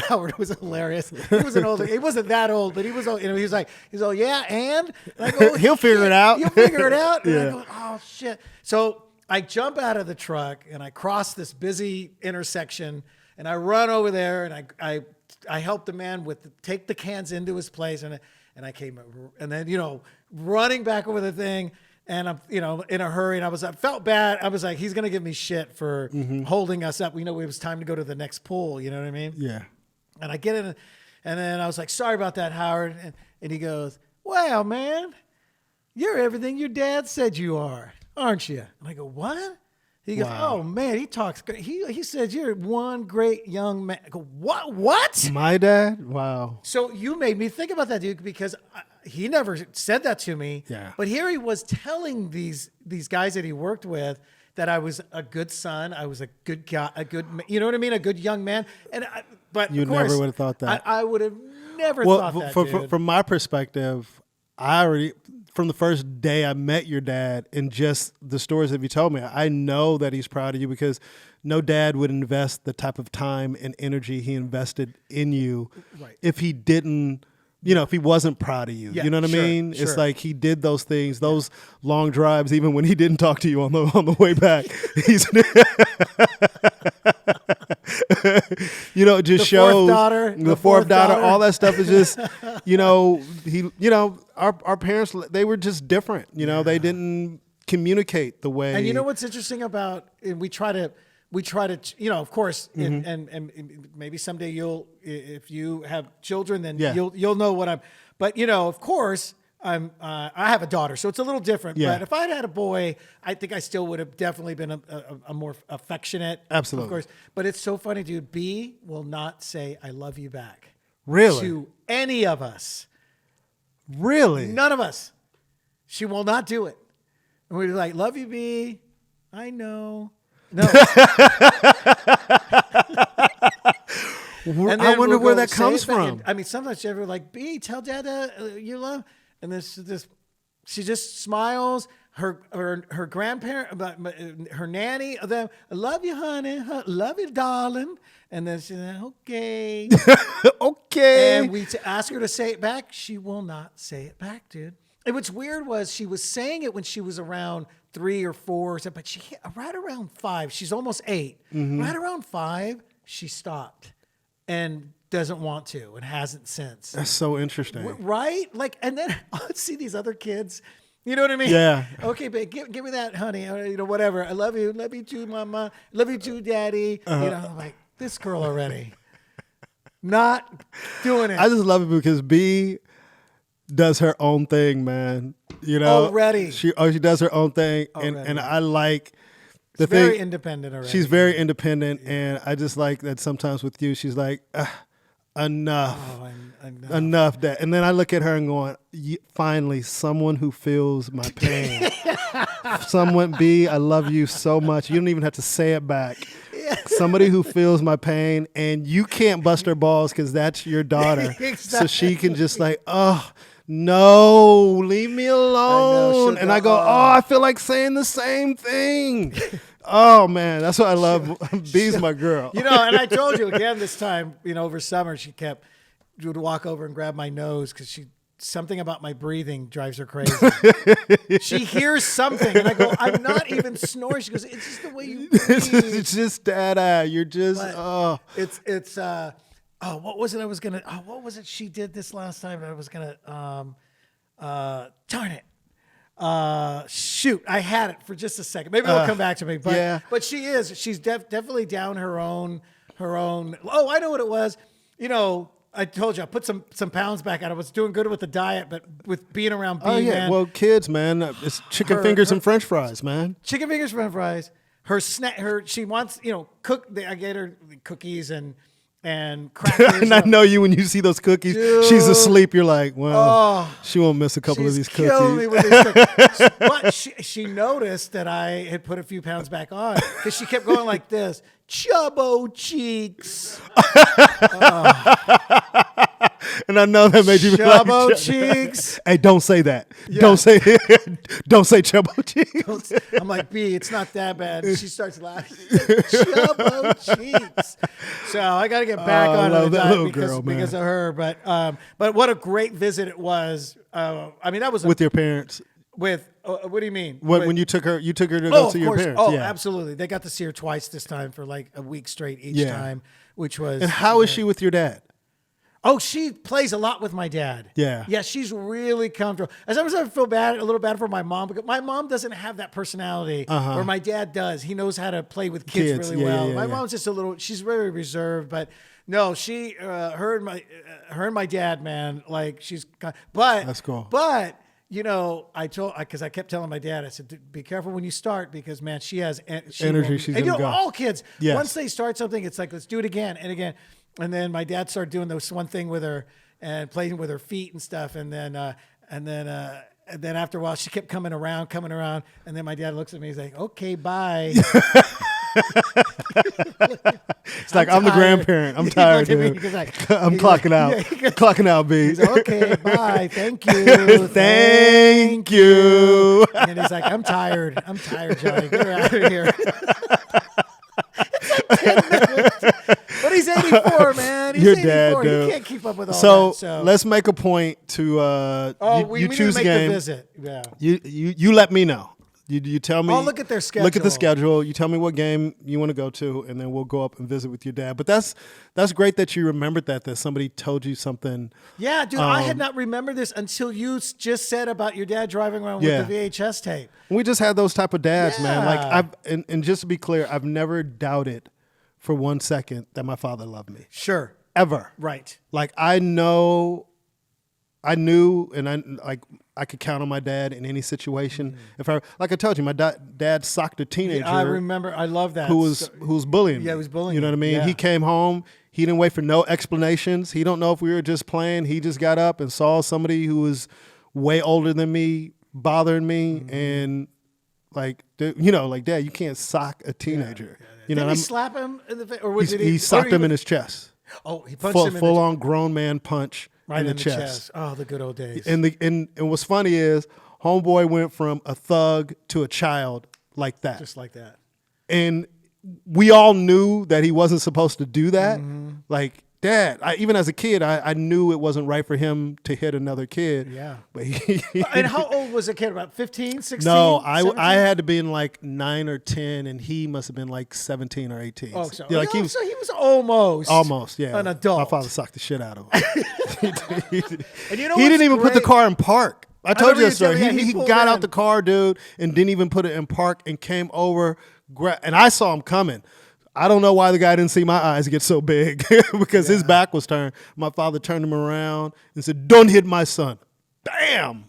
Howard was hilarious. He was he wasn't that old, but he was, he was like, yeah, and I go, he'll figure it out. He'll figure it out. And I go, oh shit. So I jump out of the truck and I cross this busy intersection and I run over there and I help the man take the cans into his place and I came, and then, running back over the thing. And I'm, in a hurry, and I felt bad. I was like, he's going to give me shit for holding us up. It was time to go to the next pool. You know what I mean? Yeah. And I get in, and then I was like, sorry about that, Howard. And he goes, well, man, you're everything your dad said you are, aren't you? And I go, what? He goes, wow. Oh, man, he talks great. He says you're one great young man. I go, what? My dad? Wow. So you made me think about that, dude, because he never said that to me. Yeah. But here he was telling these guys that he worked with that I was a good son. I was a good guy, you know what I mean? A good young man. But you never would have thought that. I would have never thought that, dude. From my perspective, from the first day I met your dad and just the stories that you told me, I know that he's proud of you because no dad would invest the type of time and energy he invested in you if he didn't, if he wasn't proud of you. You know what I mean? Sure. It's like he did those things, those long drives, even when he didn't talk to you on the way back. He's just shows the fourth daughter, all that stuff is just, our parents, they were just different. They didn't communicate the way. And you know what's interesting about, we try to, of course, and maybe someday if you have children, then you'll know what but of course, I have a daughter, so it's a little different. Yeah. But if I'd had a boy, I think I still would have definitely been a more affectionate. Absolutely. Of course. But it's so funny, dude. B will not say "I love you" back. Really? To any of us. Really? None of us. She will not do it. And we're like, "Love you, B. I know." No. I wonder where that comes from. Sometimes she'll ever like, B, tell Dad you love. And then she just smiles. Her grandparent, her nanny, them, I love you, honey. Love you, darling. And then she's like, okay. Okay. And we ask her to say it back. She will not say it back, dude. And what's weird was she was saying it when she was around 3 or 4, but she right around 5. She's almost 8. Mm-hmm. Right around 5, she stopped and doesn't want to and hasn't since. That's so interesting, right? Like, and then I'd see these other kids You know what I mean? Yeah. Okay, babe, give me that, honey. Whatever. I love you. Love you too, mama. Love you too, daddy. I'm like, this girl already. Not doing it. I just love it because B does her own thing, man. Already. She does her own thing, and I like the thing. Very independent already. She's very independent, and I just like that sometimes with you, she's like, enough. Enough that. And then I look at her and going, finally, someone who feels my pain. Someone, B, I love you so much. You don't even have to say it back. Somebody who feels my pain, and you can't bust her balls because that's your daughter. Exactly. So she can just like, oh, no, leave me alone. And I go, I feel like saying the same thing. Oh, man, that's what I love. B's my girl. And I told you again this time, over summer, she would walk over and grab my nose because something about my breathing drives her crazy. She hears something, and I go, I'm not even snoring. She goes, it's just the way you breathe. It's just Dada. You're just, It's what was it I was going to, what was it she did this last time that I was going to, darn it. Shoot, I had it for just a second. Maybe it'll come back to me. But she's definitely down her own. Oh, I know what it was. I told you I put some pounds back on. I was doing good with the diet, but with being around B, man. Well, kids, man, it's chicken fingers and French fries, man. Chicken fingers, French fries. She wants, I get her cookies and crackers. And I know you when you see those cookies. Dude. She's asleep. You're like, well, she won't miss a couple of these cookies. Killing me with these cookies. But she noticed that I had put a few pounds back on because she kept going like this. Chubbo cheeks. And I know that made you Chubbo cheeks. Hey, don't say that. Yeah. Don't say chubbo cheeks. I'm like, B, it's not that bad. And she starts laughing. Chubbo cheeks. So I got to get back on the diet because of her. But what a great visit it was. That was with your parents. What do you mean? When you took her to go see your parents? Oh, absolutely. They got to see her twice this time for like a week straight each time, which was. And how is she with your dad? Oh, she plays a lot with my dad. Yeah. Yeah, she's really comfortable. Sometimes I feel a little bad for my mom because my mom doesn't have that personality where my dad does. He knows how to play with kids really well. My mom's just she's very reserved, but no, her and my dad, man, like but that's cool. But because I kept telling my dad, I said, be careful when you start because, man, she has energy. She's going to go. All kids, once they start something, it's like, let's do it again and again. And then my dad started doing this one thing with her and playing with her feet and stuff. And then after a while, she kept coming around. And then my dad looks at me. He's like, okay, bye. It's like, I'm the grandparent. I'm tired, dude. I'm clocking out. Clocking out, B. He's like, okay, bye. Thank you. Thank you. And he's like, I'm tired, Johnny. Get her out of here. But he's 84, man. He's 84. Dad, dude. He can't keep up with all that. So let's make a point to we choose need to make game. The visit. Yeah. You let me know. You tell me. I'll look at their schedule. Look at the schedule. You tell me what game you want to go to, and then we'll go up and visit with your dad. But that's great that you remembered that somebody told you something. Yeah, dude, I had not remembered this until you just said about your dad driving around with the VHS tape. We just had those type of dads, man. Like and just to be clear, I've never doubted for 1 second that my father loved me. Sure. Ever. Right. Like I knew, and I could count on my dad in any situation. If I told you, my dad socked a teenager. I remember. I love that. Who was bullying me. Yeah, he was bullying. You know what I mean? Yeah. He came home. He didn't wait for no explanations. He don't know if we were just playing. He just got up and saw somebody who was way older than me bothering me, and like, Dad, you can't sock a teenager. Did he slap him in the face, or was he socked him in his chest? Oh, he punched him in full on grown man punch. Right in the chest. Oh, the good old days. And what's funny is homeboy went from a thug to a child like that. Just like that. And we all knew that he wasn't supposed to do that. Like, Dad, even as a kid, I knew it wasn't right for him to hit another kid. Yeah. But and how old was the kid? About 15, 16? No, I had to be in like 9 or 10, and he must have been like 17 or 18. Oh, so, yeah, he was almost yeah, an adult. My father socked the shit out of him. And he didn't even put the car in park. I told you that remember you story. telling me, He pulled got in. out the car, dude, and didn't even put it in park and came over. And I saw him coming. I don't know why the guy didn't see my eyes get so big because his back was turned. My father turned him around and said, "Don't hit my son." Bam!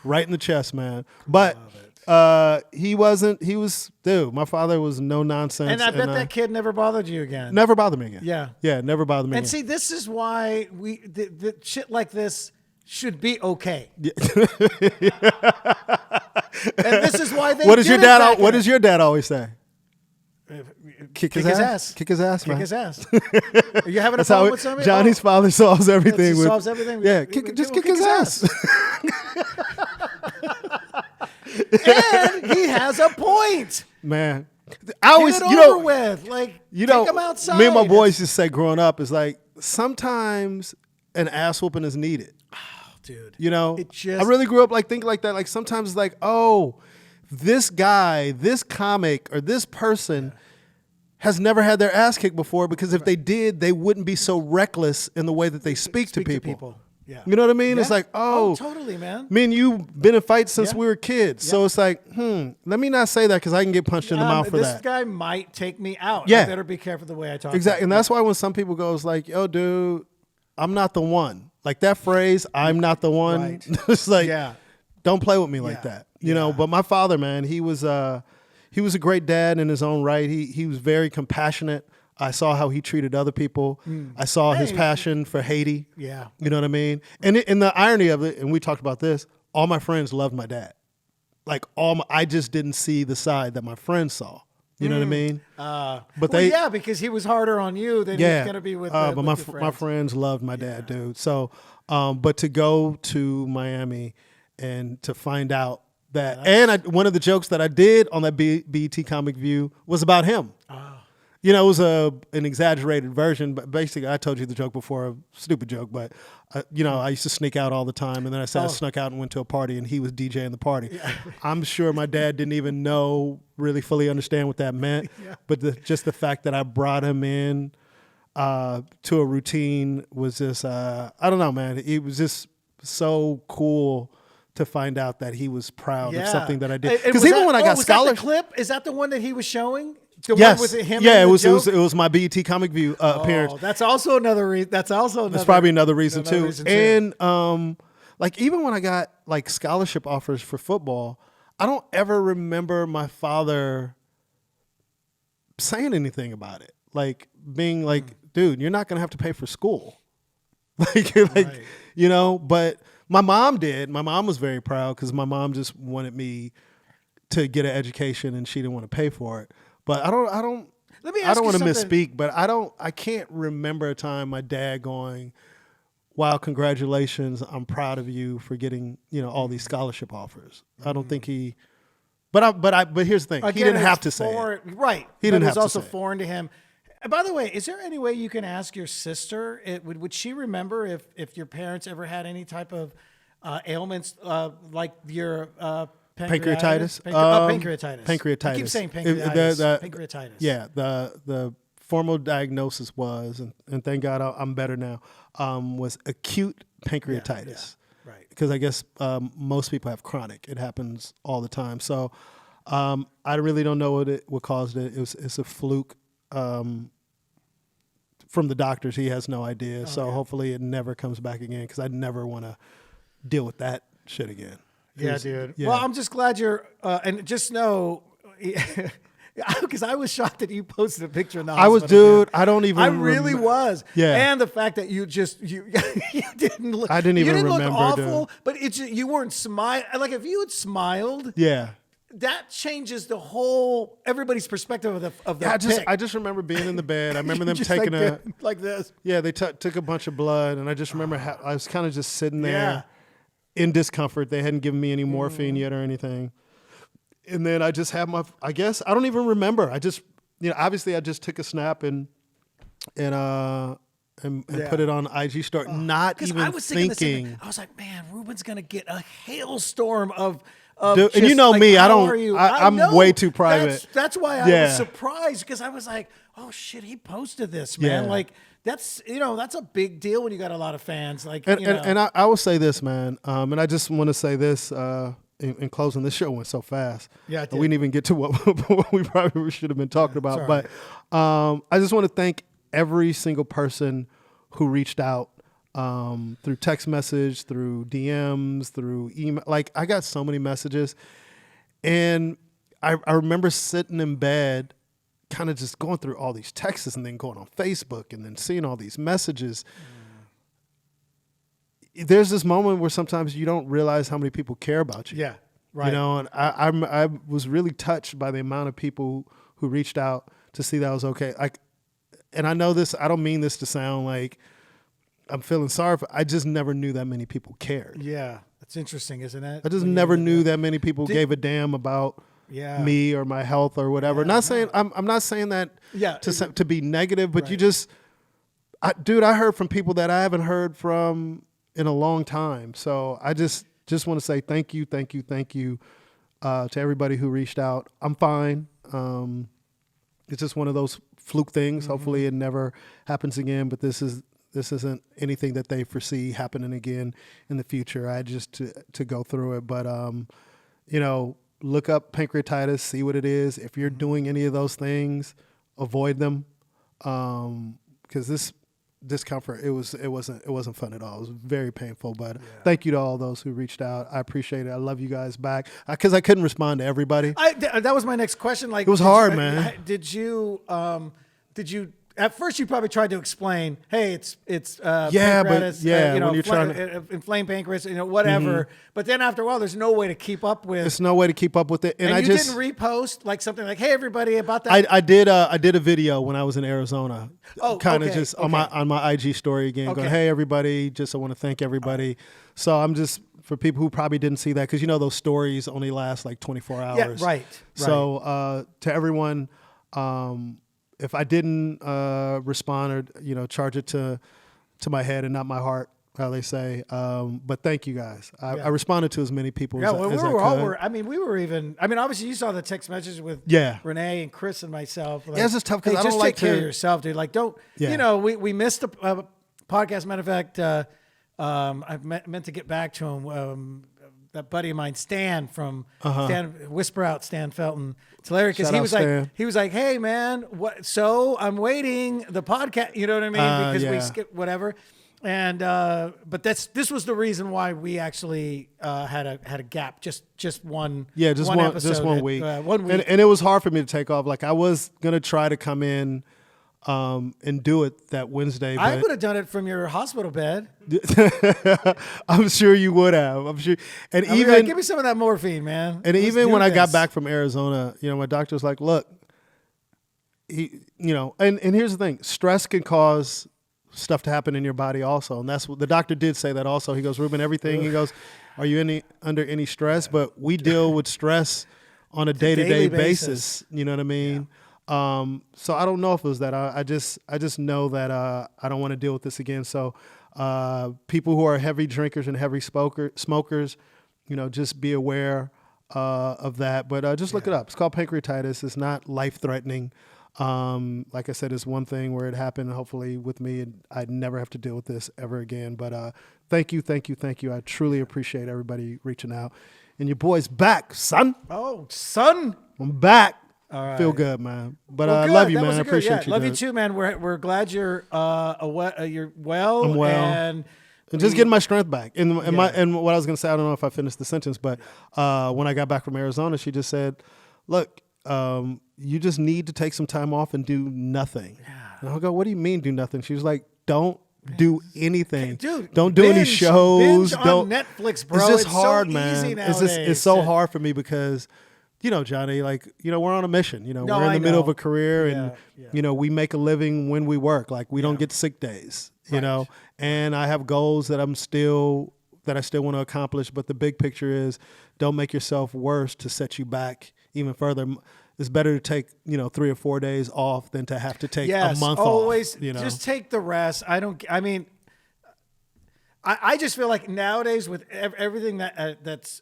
Right in the chest, man. But he wasn't. He was, dude. My father was no nonsense. And I bet that kid never bothered you again. Never bothered me again. Yeah. Yeah, never bothered me And again. see, this is why the shit like this should be okay. Yeah. And this is why they What does your did it dad? back What in- does your dad always say? Kick his ass. ass. Kick his ass, man. Kick his ass. Are you having a That's how problem with somebody? Johnny's father solves everything. He with, solves everything? Yeah, We just kick kick his ass. And he has a point. Man, I always, Get it you know, over with. Like, you take know, him outside. me and my boys just say growing up is like sometimes an ass whooping is needed. Dude. You know, It just- I really grew up like thinking like that. Like sometimes it's like, oh, this guy, this comic, or this person has never had their ass kicked before because if they did, they wouldn't be so reckless in the way that they speak to people. Yeah. You know what I mean? It's Yeah. like, oh, totally, man. me and you been in fights since Yeah. we were kids. So it's like, let me not say that because I can get punched in the mouth for this that. guy might take me out. Yeah. I better be careful the way I talk. Exactly. to And him. that's why when some people goes like, yo, dude, I'm not the one. Like that phrase, I'm not the one. Right. It's like, Yeah. don't play with me like Yeah. that. You know, but my father, man, he was a great dad in his own right. He was very compassionate. I saw how he treated other people. I saw his Hey. passion for Haiti. Yeah. You know what I mean? And the irony of it, and we talked about this, all my friends loved my dad. Like I just didn't see the side that my friends saw. You know what I mean? But yeah, because he was harder on you than he's going to be with. but with my the my friends loved my dad, dude. So, but to go to Miami and to find out that, one of the jokes that I did on that BET Comic View was about him. You know, it was an exaggerated version, but basically, I told you the joke before, a stupid joke, but, you know, I used to sneak out all the time, and then I said I snuck out and went to a party, and he was DJing the party. Yeah. I'm sure my dad didn't even really fully understand what that meant, but just the fact that I brought him in to a routine was just, I don't know, man. It was just so cool to find out that he was proud of something that I did. Because even when I got scholarship. Was that the clip? Is that the one that he was showing? The Yes. one with him Yeah, and it the was joke? my BET Comic View appearance. That's also another reason. That's probably another reason too. reason too. And like even when I got like scholarship offers for football, I don't ever remember my father saying anything about it. Like being like, dude, you're not gonna have to pay for school. Like you know, but my mom did. My mom was very proud because my mom just wanted me to get an education and she didn't want to pay for it. But I don't Let me I ask don't you want to something. misspeak, but I can't remember a time my dad going, wow, congratulations, I'm proud of you for getting, you know, all these scholarship offers. I don't think he but here's the thing. Again, he didn't it's have to say foreign, it. Right. He but didn't it have was to also say it. foreign to him. And by the way, is there any way you can ask your sister? Would she remember if your parents ever had any type of ailments like your Pancreatitis? pancreatitis. Pancreatitis. I keep saying It- pancreatitis. Pancreatitis. Yeah, the formal diagnosis was, and thank God I'm better now, was acute pancreatitis. Yeah, right. Because I guess most people have chronic. It happens all the time. So I really don't know what caused it. It's a fluke. From the doctors, he has no idea. So hopefully it never comes back again because I never want to deal with that shit again. Yeah, dude. Yeah. Well, I'm just glad you're, and just know, because I was shocked that you posted a picture in the I was, hospital, dude. I don't even. I really was. Yeah. And the fact that you you didn't look. I didn't even you didn't remember, look awful, dude. but you weren't smiling. Like if you had smiled, Yeah. that changes the whole everybody's perspective of the Yeah, pic. I just remember being in the bed. I remember them Just taking like this. Yeah, they took a bunch of blood, and I just remember I was kind of just sitting there Yeah. in discomfort. They hadn't given me any morphine yet or anything. And then I just have I guess, I don't even remember. I just, you know, obviously I just took a snap and put it on IG story, not even I was thinking the same thinking. thing. I was like, man, Ruben's gonna get a hailstorm of Dude, and you know me, I'm way too private. That's why I was surprised, because I was like, oh shit, he posted this, man. Yeah. Like that's a big deal when you got a lot of fans. Like, and I will say this, man, and I just want to say this in closing. This show went so fast. Yeah, we didn't even get to what we probably should have been talking about. But I just want to thank every single person who reached out through text message, through DMs, through email. Like, I got so many messages, and I remember sitting in bed, kind of just going through all these texts, and then going on Facebook, and then seeing all these messages. There's this moment where sometimes you don't realize how many people care about you. Yeah, right. You know, and I was really touched by the amount of people who reached out to see that I was okay. And I know this, I don't mean this to sound like I'm feeling sorry for, I just never knew that many people cared. Yeah, that's interesting, isn't it? I just never knew that many people gave a damn about me or my health or whatever. Not saying I'm not saying that to be negative, but you just, dude, I heard from people that I haven't heard from in a long time. So I just want to say thank you to everybody who reached out. I'm fine. It's just one of those fluke things. Mm-hmm. Hopefully it never happens again, but this isn't anything that they foresee happening again in the future. I just to go through it. But look up pancreatitis, see what it is. If you're doing any of those things, avoid them. Because this discomfort, it wasn't fun at all. It was very painful. But thank you to all those who reached out. I appreciate it. I love you guys back, because I couldn't respond to everybody. That was my next question. Like, it was hard, man. Did you at first you probably tried to explain, hey, it's pancreatitis, when you're trying to inflamed pancreas, whatever. Mm-hmm. But then after a while, there's no way to keep up with. There's no way to keep up with it, and you didn't repost like something like, hey, everybody, about that. I did a video when I was in Arizona, on my IG story again, going, hey, everybody, just I want to thank everybody. So I'm just, for people who probably didn't see that, because those stories only last like 24 hours. Yeah, right. So to everyone. If I didn't respond or charge it to my head and not my heart, how they say. But thank you guys. I responded to as many people as I could. We were even. Obviously you saw the text messages with Renee and Chris and myself. Like, it's just tough because I don't like to. Just take care of yourself, dude. Like, don't. Yeah. We missed a podcast. Matter of fact, I meant to get back to him. That buddy of mine, Stan from Stan, Whisper Out, Stan Felton. It's hilarious because he was like, hey man, what? So I'm waiting the podcast. You know what I mean? Because we skipped whatever. And but this was the reason why we actually had a gap, just one. Yeah, just one episode, just 1 week. 1 week, and it was hard for me to take off. Like, I was gonna try to come in. And do it that Wednesday. I would have done it from your hospital bed. I'm sure you would have. I'm sure. And like, give me some of that morphine, man. And even when I got back from Arizona, my doctor was like, look, and here's the thing, stress can cause stuff to happen in your body also. And that's what the doctor did say that also. He goes, Ruben, everything. He goes, are you under any stress? But we deal with stress on a day-to-day basis. You know what I mean? Yeah. So I don't know if it was that. I just know that I don't want to deal with this again. So people who are heavy drinkers and heavy smokers, just be aware of that. But just look it up. It's called pancreatitis. It's not life-threatening. Like I said, it's one thing where it happened, hopefully with me, and I'd never have to deal with this ever again. But thank you. I truly appreciate everybody reaching out. And your boy's back, son. Oh, son. I'm back. All right. Feel good, man. But I love you, man. I appreciate you. Love you too, man. We're glad you're well. I'm well. And just getting my strength back. And what I was gonna say, I don't know if I finished the sentence, but when I got back from Arizona, she just said, "Look, you just need to take some time off and do nothing." Yeah. And I'll go, "What do you mean do nothing?" She was like, "Don't do anything. Dude, don't do any shows. Don't on Netflix, bro. It's just hard, so man. Easy nowadays. It's so hard for me because." Johnny, we're on a mission. We're in the middle of a career, and we make a living when we work. Like, we don't get sick days, And I have goals that I still want to accomplish. But the big picture is, don't make yourself worse to set you back even further. It's better to take 3 or 4 days off than to have to take a month always, off. Just take the rest. I just feel like nowadays with everything that's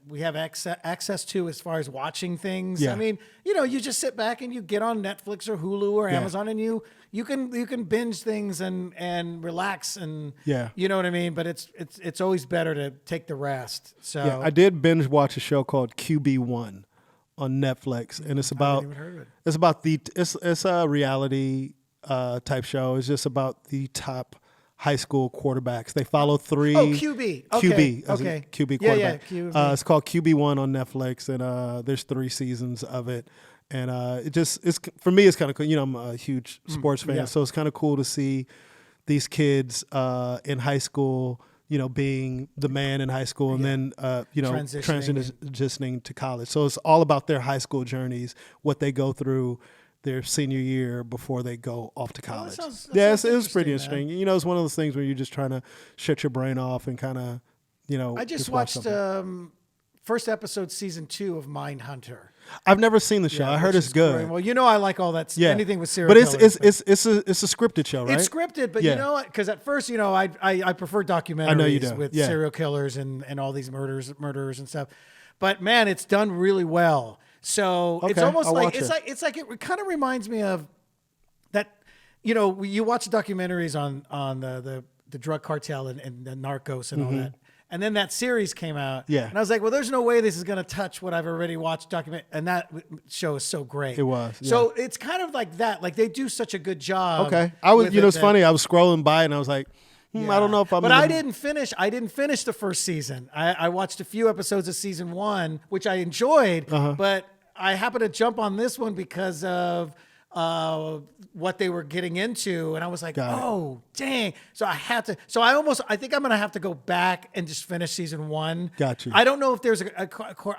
we have access to as far as watching things. Yeah. I mean, you just sit back and you get on Netflix or Hulu or Amazon and you can binge things and relax and you know what I mean. But it's always better to take the rest. So yeah, I did binge watch a show called QB1 on Netflix, and it's about it's a reality type show. It's just about the top high school quarterbacks. They follow 3 QB. Okay. QB quarterback. Yeah, QB. It's called QB1 on Netflix, and there's 3 seasons of it. And it's for me, it's kind of cool. I'm a huge sports fan, so it's kind of cool to see these kids in high school, being the man in high school, and then transitioning to college. So it's all about their high school journeys, what they go through their senior year before they go off to college. It was pretty interesting. It's one of those things where you're just trying to shut your brain off and kind of, I just watched first episode season 2 of Mindhunter. I've never seen the show. I heard it's good. Great. Well, I like all that. Anything with serial killers. But it's a scripted show, right? It's scripted, but you know what? Because at first, I prefer documentaries with serial killers and all these murderers and stuff. But man, it's done really well. So it's almost like it kind of reminds me of that. You watch documentaries on the drug cartel and the narcos and all that. And then that series came out. Yeah. And I was like, well, there's no way this is going to touch what I've already watched and that show is so great. It was. Yeah. So it's kind of like that. Like they do such a good job. Okay. It's funny. I was scrolling by and I was like, I don't know if I'm. But I didn't finish the first season. I watched a few episodes of season 1, which I enjoyed, but I happened to jump on this one because of what they were getting into, and I was like, dang. So I had to. So I think I'm gonna have to go back and just finish season 1. Got you. I don't know if there's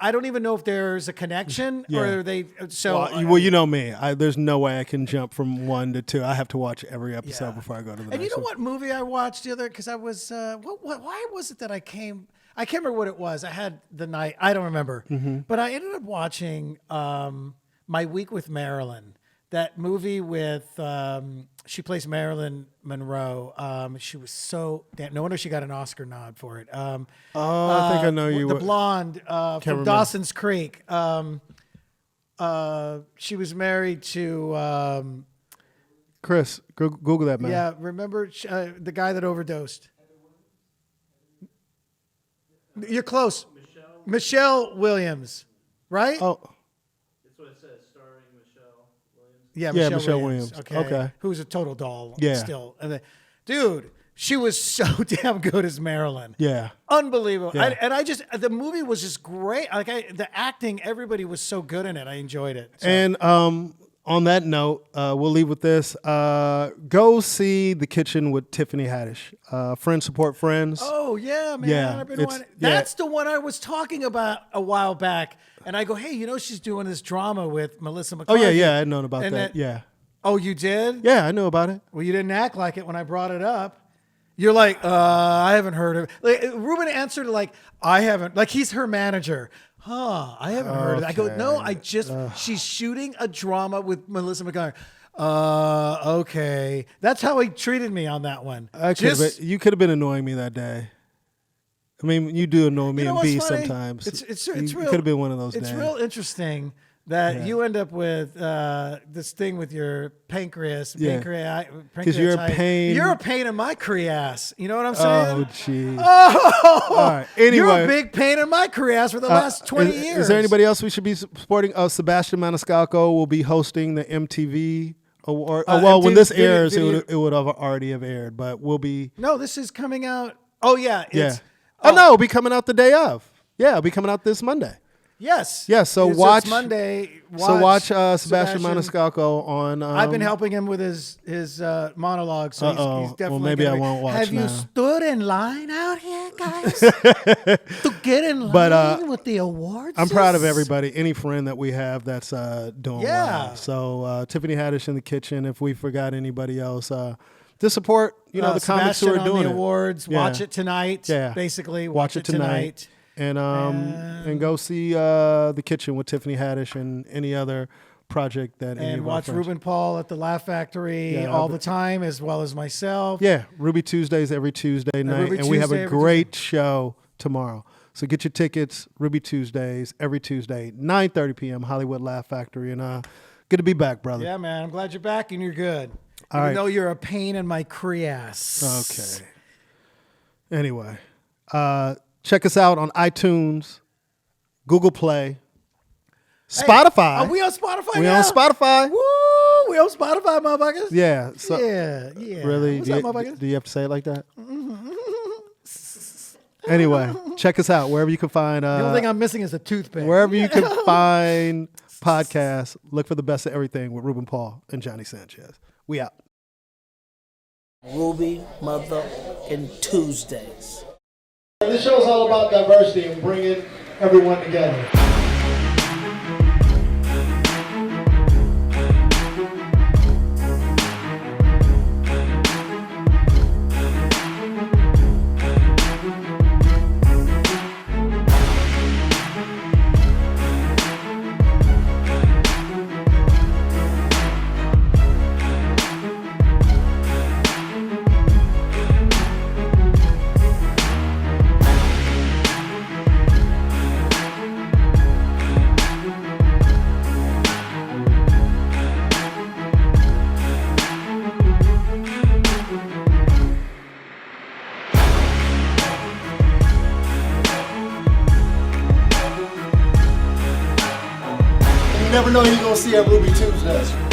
I don't even know if there's a connection or they. So well, you know me. There's no way I can jump from 1 to 2. I have to watch every episode before I go to the next. And you know what movie I watched the other? Because I was why was it that I can't remember what it was. I had the night. I don't remember. But I ended up watching My Week with Marilyn. That movie with she plays Marilyn Monroe. She was so damn. No wonder she got an Oscar nod for it. I think I know you. The blonde from remember. Dawson's Creek. She was married to Chris. Google that, man. Yeah, remember the guy that overdosed. You're close. Michelle Williams, right? Oh. Yeah, Michelle Williams. Okay. Who's a total doll still. And dude, she was so damn good as Marilyn. Yeah. Unbelievable. Yeah. The movie was just great. The acting, everybody was so good in it. I enjoyed it. So. And on that note, we'll leave with this. Go see The Kitchen with Tiffany Haddish. Friends support friends. Oh, yeah, man. Yeah, that's the one I was talking about a while back. And I go, hey, she's doing this drama with Melissa McCarthy. Oh, yeah, I'd known about that. Yeah. Oh, you did? Yeah, I knew about it. Well, you didn't act like it when I brought it up. You're like, I haven't heard of it. Like, Ruben answered like, I haven't. Like, he's her manager. I haven't heard of it. I go, no, she's shooting a drama with Melissa McCarthy. Okay. That's how he treated me on that one. You could have been annoying me that day. I mean, you do annoy me and B sometimes. It's real. You could have been one of those days. It's real interesting that you end up with this thing with your pancreas. Because you're a pain. You're a pain in my creass. You know what I'm saying? Oh, jeez. Oh, all right. Anyway, you're a big pain in my creass for the last 20 years. Is there anybody else we should be supporting? Sebastian Maniscalco will be hosting the MTV Award. When this airs, it would have already have aired, but we'll be. No, this is coming out. Oh, yeah. No, it'll be coming out the day of. Yeah, it'll be coming out this Monday. Yes. Yeah, so watch Monday. Watch Sebastian Maniscalco on. I've been helping him with his monologue, so he's definitely. Well, maybe I won't watch. Have you stood in line out here, guys, to get in line with the awards? I'm proud of everybody, any friend that we have that's doing well. So Tiffany Haddish in the kitchen. If we forgot anybody else. To support, the comics who are doing the awards. Watch it tonight. Yeah, basically, watch it tonight. And go see The Kitchen with Tiffany Haddish and any other project that any And of our watch friends- Ruben Paul at the Laugh Factory Yeah, all the time, as well as myself. Yeah, Ruby Tuesdays every Tuesday night, Ruby and we have Tuesday a every great show tomorrow. So get your tickets, Ruby Tuesdays every Tuesday, 9:30 p.m. Hollywood Laugh Factory, and good to be back, brother. Yeah, man. I'm glad you're back and you're good. All Even right. though you're a pain in my creasse. Okay. Anyway, check us out on iTunes, Google Play, Spotify. Are we on Spotify We now? on Spotify. Woo! We on Spotify, motherfuckers? Yeah. So Yeah. really, What's do up, you, motherfuckers? do you have to say it like that? Anyway, check us out wherever you can find. The only thing I'm missing is a toothpick. Wherever you can find podcasts, look for the best of everything with Ruben Paul and Johnny Sanchez. We out. Ruby motherfucking Tuesdays. This show is all about diversity and bringing everyone together. You never know who you're going to see at Ruby Tuesdays.